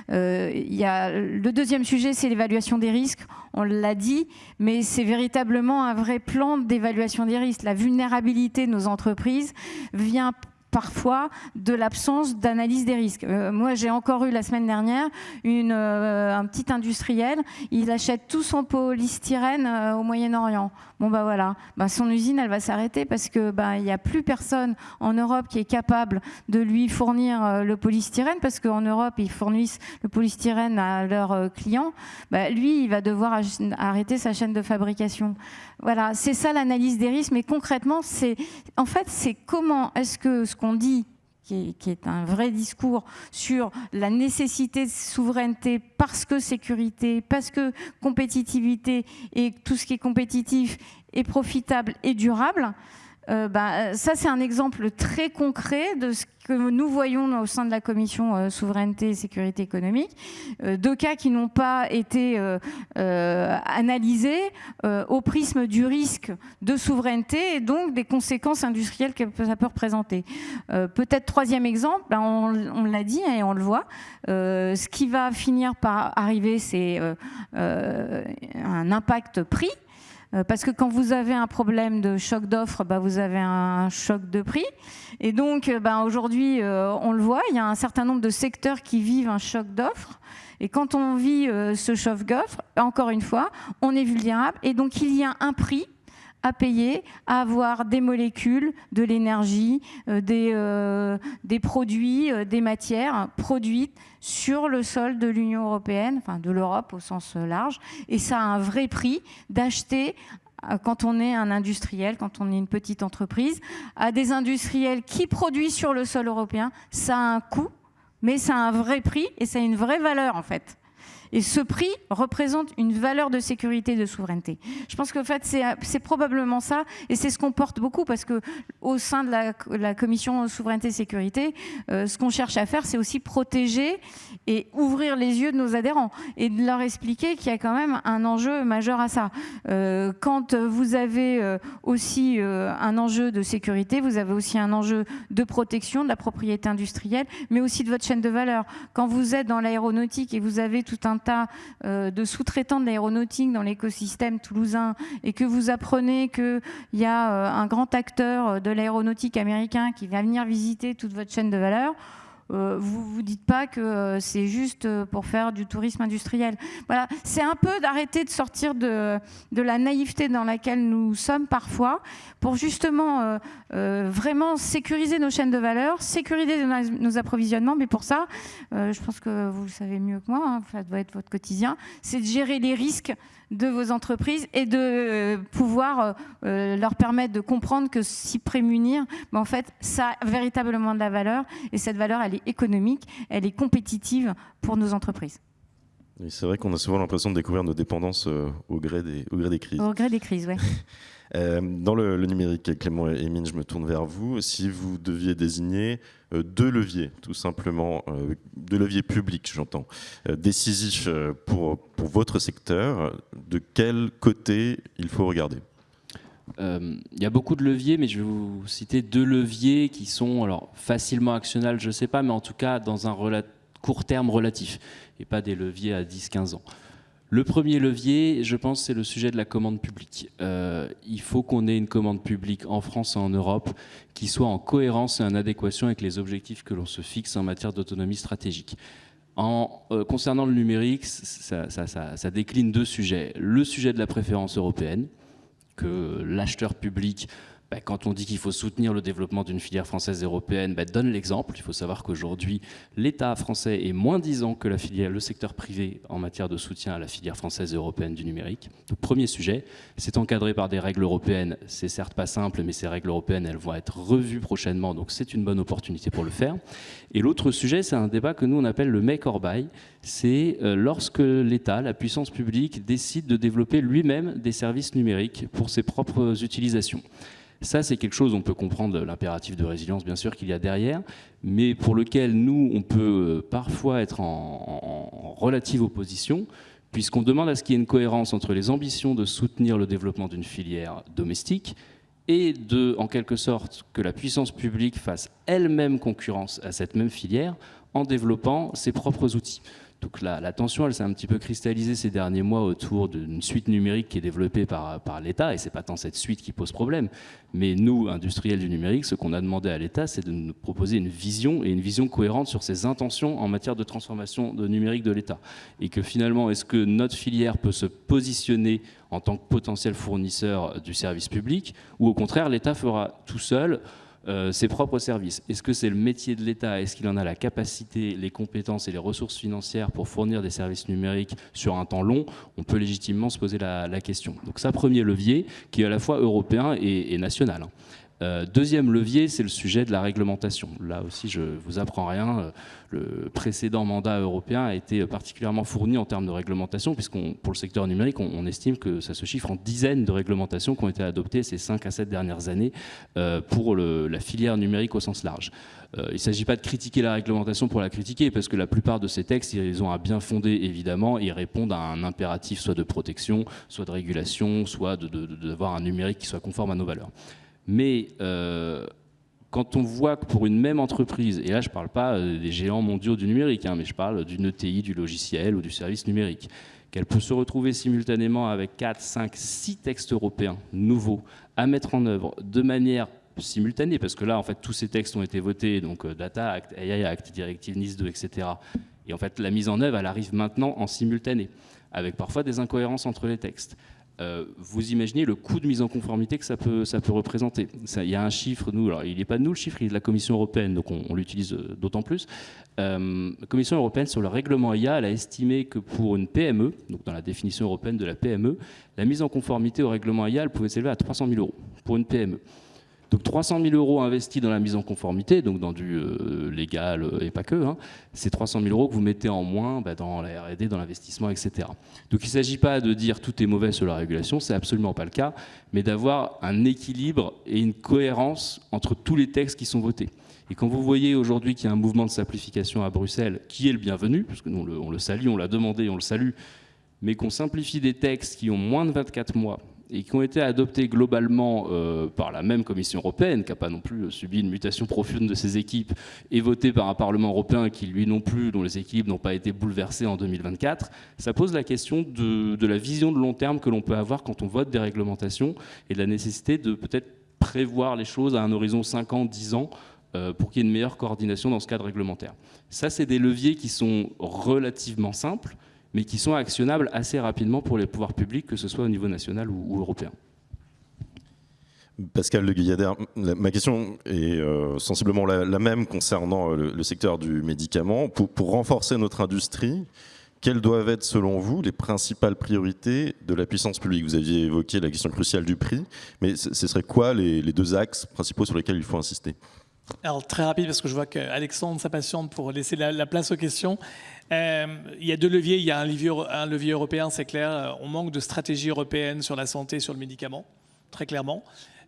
Le deuxième sujet, c'est l'évaluation des risques. On l'a dit, mais c'est véritablement un vrai plan d'évaluation des risques. La vulnérabilité de nos entreprises vient parfois de l'absence d'analyse des risques. Moi, j'ai encore eu la semaine dernière un petit industriel, il achète tout son polystyrène au Moyen-Orient. Voilà, son usine, elle va s'arrêter parce que il n'y a plus personne en Europe qui est capable de lui fournir le polystyrène parce qu'en Europe, ils fournissent le polystyrène à leurs clients. Lui, il va devoir arrêter sa chaîne de fabrication. Voilà, c'est ça l'analyse des risques, mais concrètement, c'est comment est-ce que ce qu'on dit, qui est un vrai discours sur la nécessité de souveraineté parce que sécurité, parce que compétitivité et tout ce qui est compétitif est profitable et durable. Ça, c'est un exemple très concret de ce que nous voyons au sein de la Commission Souveraineté et Sécurité économique. Deux cas qui n'ont pas été analysés au prisme du risque de souveraineté et donc des conséquences industrielles que ça peut représenter. Peut-être troisième exemple, on l'a dit et on le voit, ce qui va finir par arriver, c'est un impact prix. Parce que quand vous avez un problème de choc d'offre, vous avez un choc de prix. Et donc, aujourd'hui, on le voit, il y a un certain nombre de secteurs qui vivent un choc d'offre. Et quand on vit ce choc d'offre, encore une fois, on est vulnérable. Et donc, il y a un prix à payer, à avoir des molécules, de l'énergie, des produits, des matières produites sur le sol de l'Union européenne, enfin de l'Europe au sens large. Et ça a un vrai prix d'acheter quand on est un industriel, quand on est une petite entreprise, à des industriels qui produisent sur le sol européen. Ça a un coût, mais ça a un vrai prix et ça a une vraie valeur en fait. Et ce prix représente une valeur de sécurité et de souveraineté. Je pense qu'en fait, c'est probablement ça, et c'est ce qu'on porte beaucoup, parce qu'au sein de la commission souveraineté et sécurité, ce qu'on cherche à faire, c'est aussi protéger et ouvrir les yeux de nos adhérents, et de leur expliquer qu'il y a quand même un enjeu majeur à ça. Quand vous avez aussi un enjeu de sécurité, vous avez aussi un enjeu de protection de la propriété industrielle, mais aussi de votre chaîne de valeur. Quand vous êtes dans l'aéronautique et vous avez tout un tas de sous-traitants de l'aéronautique dans l'écosystème toulousain et que vous apprenez qu'il y a un grand acteur de l'aéronautique américain qui va venir visiter toute votre chaîne de valeur, vous vous dites pas que c'est juste pour faire du tourisme industriel. Voilà, c'est un peu d'arrêter de sortir de la naïveté dans laquelle nous sommes parfois, pour justement vraiment sécuriser nos chaînes de valeur, sécuriser nos approvisionnements. Mais pour ça, je pense que vous le savez mieux que moi, hein, ça doit être votre quotidien, c'est de gérer les risques de vos entreprises et de pouvoir leur permettre de comprendre que s'y prémunir, en fait, ça a véritablement de la valeur, et cette valeur, elle est économique, elle est compétitive pour nos entreprises. Oui, c'est vrai qu'on a souvent l'impression de découvrir nos dépendances au gré des crises. Au gré des crises, oui. Dans le numérique, Clément et Émine, je me tourne vers vous. Si vous deviez désigner deux leviers, tout simplement, deux leviers publics, j'entends, décisifs pour votre secteur, de quel côté il faut regarder ? Il y a beaucoup de leviers, mais je vais vous citer deux leviers qui sont alors, facilement actionnables, je ne sais pas, mais en tout cas dans un court terme relatif, et pas des leviers à 10-15 ans. Le premier levier, je pense, c'est le sujet de la commande publique. Il faut qu'on ait une commande publique en France et en Europe qui soit en cohérence et en adéquation avec les objectifs que l'on se fixe en matière d'autonomie stratégique. Concernant le numérique, ça décline deux sujets. Le sujet de la préférence européenne, que l'acheteur public, quand on dit qu'il faut soutenir le développement d'une filière française et européenne, donne l'exemple. Il faut savoir qu'aujourd'hui, l'État français est moins disant que le secteur privé en matière de soutien à la filière française et européenne du numérique. Donc, premier sujet, c'est encadré par des règles européennes. C'est certes pas simple, mais ces règles européennes, elles vont être revues prochainement, donc c'est une bonne opportunité pour le faire. Et l'autre sujet, c'est un débat que nous, on appelle le make or buy. C'est lorsque l'État, la puissance publique, décide de développer lui-même des services numériques pour ses propres utilisations. Ça, c'est quelque chose, on peut comprendre l'impératif de résilience, bien sûr, qu'il y a derrière, mais pour lequel nous, on peut parfois être en relative opposition, puisqu'on demande à ce qu'il y ait une cohérence entre les ambitions de soutenir le développement d'une filière domestique et en quelque sorte, que la puissance publique fasse elle-même concurrence à cette même filière en développant ses propres outils. Donc la tension, elle s'est un petit peu cristallisée ces derniers mois autour d'une suite numérique qui est développée par l'État, et c'est pas tant cette suite qui pose problème, mais nous, industriels du numérique, ce qu'on a demandé à l'État, c'est de nous proposer une vision, et une vision cohérente sur ses intentions en matière de transformation numérique de l'État. Et que finalement, est-ce que notre filière peut se positionner en tant que potentiel fournisseur du service public, ou au contraire, l'État fera tout seul ses propres services. Est-ce que c'est le métier de l'État? Est-ce qu'il en a la capacité, les compétences et les ressources financières pour fournir des services numériques sur un temps long? On peut légitimement se poser la question. Donc ça, premier levier, qui est à la fois européen et national. Deuxième levier, c'est le sujet de la réglementation. Là aussi, je vous apprends rien. Le précédent mandat européen a été particulièrement fourni en termes de réglementation, pour le secteur numérique, on estime que ça se chiffre en dizaines de réglementations qui ont été adoptées ces 5 à 7 dernières années pour la filière numérique au sens large. Il ne s'agit pas de critiquer la réglementation pour la critiquer, parce que la plupart de ces textes, ils ont un bien fondé, évidemment, et ils répondent à un impératif soit de protection, soit de régulation, soit d'avoir un numérique qui soit conforme à nos valeurs. Mais quand on voit que pour une même entreprise, et là je ne parle pas des géants mondiaux du numérique, mais je parle d'une ETI, du logiciel ou du service numérique, qu'elle peut se retrouver simultanément avec 4, 5, 6 textes européens nouveaux à mettre en œuvre de manière simultanée, parce que là en fait tous ces textes ont été votés, donc Data Act, AI Act, Directive NIS 2, etc. Et en fait la mise en œuvre, elle arrive maintenant en simultané, avec parfois des incohérences entre les textes. vous imaginez le coût de mise en conformité que ça peut représenter. Il y a un chiffre, alors il n'est pas de nous le chiffre, il est de la Commission européenne, donc on l'utilise d'autant plus. La Commission européenne sur le règlement IA, elle a estimé que pour une PME, donc dans la définition européenne de la PME, la mise en conformité au règlement IA, elle pouvait s'élever à 300 000 € pour une PME. Donc 300 000 € investis dans la mise en conformité, donc dans du légal et pas que, c'est 300 000 € que vous mettez en moins dans la R&D, dans l'investissement, etc. Donc il ne s'agit pas de dire tout est mauvais sur la régulation, c'est absolument pas le cas, mais d'avoir un équilibre et une cohérence entre tous les textes qui sont votés. Et quand vous voyez aujourd'hui qu'il y a un mouvement de simplification à Bruxelles, qui est le bienvenu, parce que nous on le salue, on l'a demandé, on le salue, mais qu'on simplifie des textes qui ont moins de 24 mois, et qui ont été adoptés globalement par la même Commission européenne, qui n'a pas non plus subi une mutation profonde de ses équipes, et votés par un Parlement européen qui, lui non plus, dont les équilibres n'ont pas été bouleversés en 2024, ça pose la question de la vision de long terme que l'on peut avoir quand on vote des réglementations, et de la nécessité de peut-être prévoir les choses à un horizon 5 ans, 10 ans, pour qu'il y ait une meilleure coordination dans ce cadre réglementaire. Ça, c'est des leviers qui sont relativement simples, mais qui sont actionnables assez rapidement pour les pouvoirs publics, que ce soit au niveau national ou européen. Pascal Le Guyader, ma question est sensiblement la même concernant le secteur du médicament. Pour renforcer notre industrie, quelles doivent être, selon vous, les principales priorités de la puissance publique? Vous aviez évoqué la question cruciale du prix, mais ce serait quoi les 2 axes principaux sur lesquels il faut insister? Alors très rapide, parce que je vois qu'Alexandre s'impatiente pour laisser la place aux questions. Il y a 2 leviers. Il y a un levier européen, c'est clair. On manque de stratégie européenne sur la santé, sur le médicament, très clairement.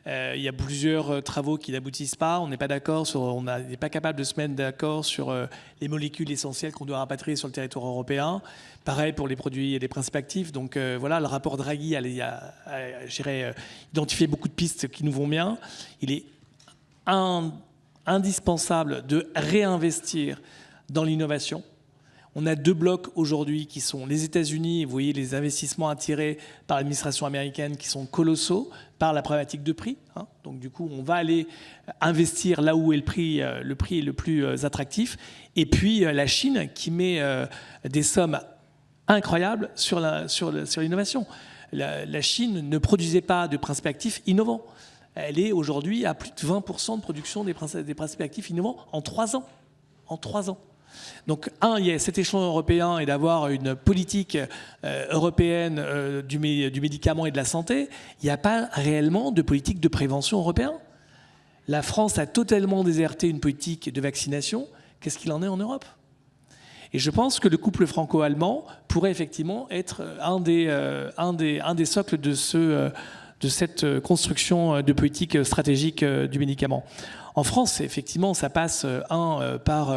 Il y a plusieurs travaux qui n'aboutissent pas. On n'est pas d'accord on n'est pas capable de se mettre d'accord sur les molécules essentielles qu'on doit rapatrier sur le territoire européen. Pareil pour les produits et les principes actifs. Donc voilà, le rapport Draghi a identifié beaucoup de pistes qui nous vont bien. Il est indispensable de réinvestir dans l'innovation. On a 2 blocs aujourd'hui qui sont les États-Unis. Vous voyez les investissements attirés par l'administration américaine qui sont colossaux par la problématique de prix. Donc du coup, on va aller investir là où est le prix est le plus attractif. Et puis la Chine qui met des sommes incroyables sur l'innovation. La Chine ne produisait pas de principes actifs innovants. Elle est aujourd'hui à plus de 20% de production des principes actifs innovants en 3 ans. En 3 ans. Donc, il y a cet échelon européen et d'avoir une politique européenne du médicament et de la santé. Il n'y a pas réellement de politique de prévention européenne. La France a totalement déserté une politique de vaccination. Qu'est-ce qu'il en est en Europe ? Et je pense que le couple franco-allemand pourrait effectivement être un des socles de cette construction de politique stratégique du médicament. En France, effectivement, ça passe par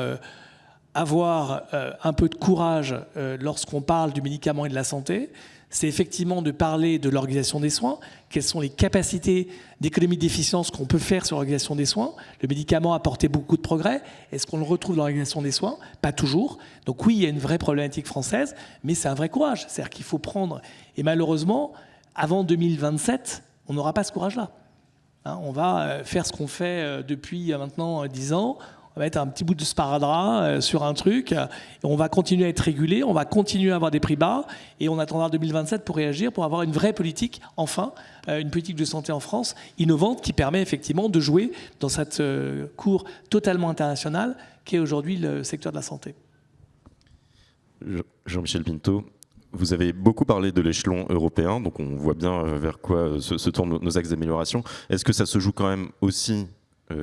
avoir un peu de courage lorsqu'on parle du médicament et de la santé. C'est effectivement de parler de l'organisation des soins. Quelles sont les capacités d'économie d'efficience qu'on peut faire sur l'organisation des soins? Le médicament a apporté beaucoup de progrès. Est-ce qu'on le retrouve dans l'organisation des soins? Pas toujours. Donc oui, il y a une vraie problématique française, mais c'est un vrai courage. C'est-à-dire qu'il faut prendre... Et malheureusement, avant 2027, on n'aura pas ce courage-là. On va faire ce qu'on fait depuis maintenant 10 ans. On va mettre un petit bout de sparadrap sur un truc. Et on va continuer à être régulé. On va continuer à avoir des prix bas. Et on attendra 2027 pour réagir, pour avoir une vraie politique, enfin, une politique de santé en France innovante qui permet effectivement de jouer dans cette cour totalement internationale qui est aujourd'hui le secteur de la santé. Jean-Michel Pinto. Vous avez beaucoup parlé de l'échelon européen, donc on voit bien vers quoi se tournent nos axes d'amélioration. Est-ce que ça se joue quand même aussi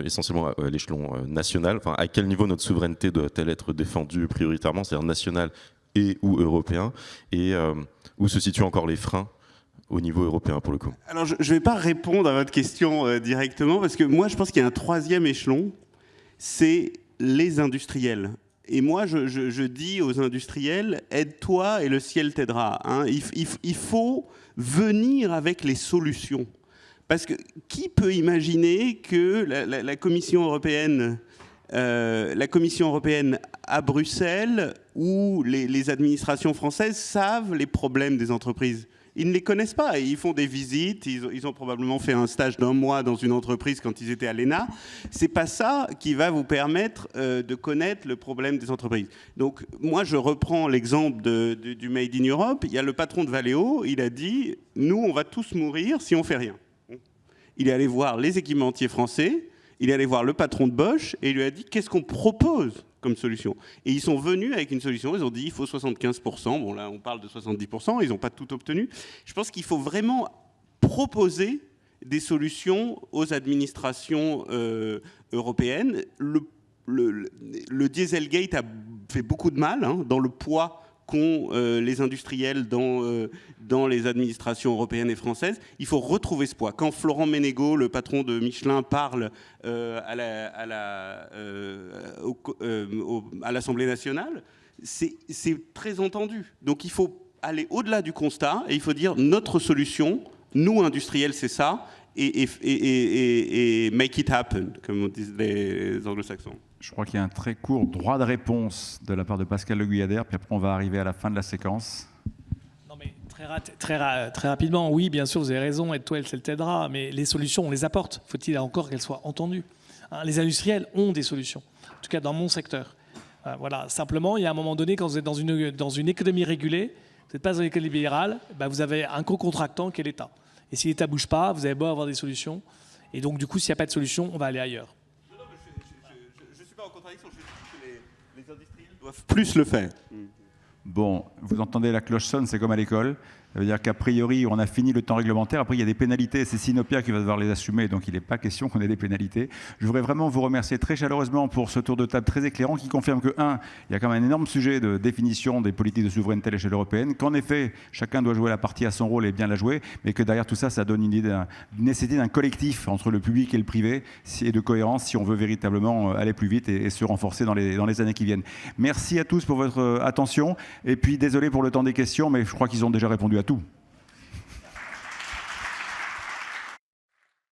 essentiellement à l'échelon national? Enfin, à quel niveau notre souveraineté doit-elle être défendue prioritairement, c'est-à-dire nationale et ou européen? Et où se situent encore les freins au niveau européen pour le coup? Alors je ne vais pas répondre à votre question directement, parce que moi je pense qu'il y a un 3e échelon, c'est les industriels. Et moi, je dis aux industriels, aide-toi et le ciel t'aidera. Il faut venir avec les solutions. Parce que qui peut imaginer que la Commission européenne à Bruxelles ou les administrations françaises savent les problèmes des entreprises? ils ne les connaissent pas. Ils font des visites, ils ont probablement fait un stage d'1 mois dans une entreprise quand ils étaient à l'ENA. C'est pas ça qui va vous permettre de connaître le problème des entreprises. Donc moi, je reprends l'exemple du Made in Europe. Il y a le patron de Valeo, il a dit « Nous, on va tous mourir si on fait rien ». Il est allé voir les équipementiers français, il est allé voir le patron de Bosch et il lui a dit « Qu'est-ce qu'on propose ?» comme solution. Et ils sont venus avec une solution, ils ont dit il faut 75%, bon là on parle de 70%, ils n'ont pas tout obtenu. Je pense qu'il faut vraiment proposer des solutions aux administrations européennes. Le Dieselgate a fait beaucoup de mal dans le poids qu'ont les industriels dans les administrations européennes et françaises. Il faut retrouver ce poids. Quand Florent Ménégo, le patron de Michelin, parle à l'Assemblée nationale, c'est très entendu. Donc il faut aller au-delà du constat et il faut dire notre solution, nous industriels, c'est ça, et make it happen, comme disent les anglo-saxons. Je crois qu'il y a un très court droit de réponse de la part de Pascal Le Guyadère, puis après on va arriver à la fin de la séquence. Non mais très rapidement, oui, bien sûr, vous avez raison, aide-toi, elle t'aidera, mais les solutions, on les apporte. Faut-il encore qu'elles soient entendues ? Les industriels ont des solutions, en tout cas dans mon secteur. Voilà. Simplement, il y a un moment donné, quand vous êtes dans une économie régulée, vous n'êtes pas dans une économie libérale, vous avez un co-contractant qui est l'État. Et si l'État ne bouge pas, vous avez beau avoir des solutions. Et donc, du coup, s'il n'y a pas de solution, on va aller ailleurs. Je ne suis pas en contradiction, je dis que les industriels doivent plus le faire. Bon, vous entendez, la cloche sonne, c'est comme à l'école. Ça veut dire qu'a priori, on a fini le temps réglementaire. Après, il y a des pénalités. C'est Sinopia qui va devoir les assumer. Donc, il n'est pas question qu'on ait des pénalités. Je voudrais vraiment vous remercier très chaleureusement pour ce tour de table très éclairant qui confirme que, il y a quand même un énorme sujet de définition des politiques de souveraineté à l'échelle européenne. Qu'en effet, chacun doit jouer la partie à son rôle et bien la jouer. Mais que derrière tout ça, ça donne une idée d'une nécessité d'un collectif entre le public et le privé et de cohérence si on veut véritablement aller plus vite et se renforcer dans les années qui viennent. Merci à tous pour votre attention. Et puis, désolé pour le temps des questions, mais je crois qu'ils ont déjà répondu à tout.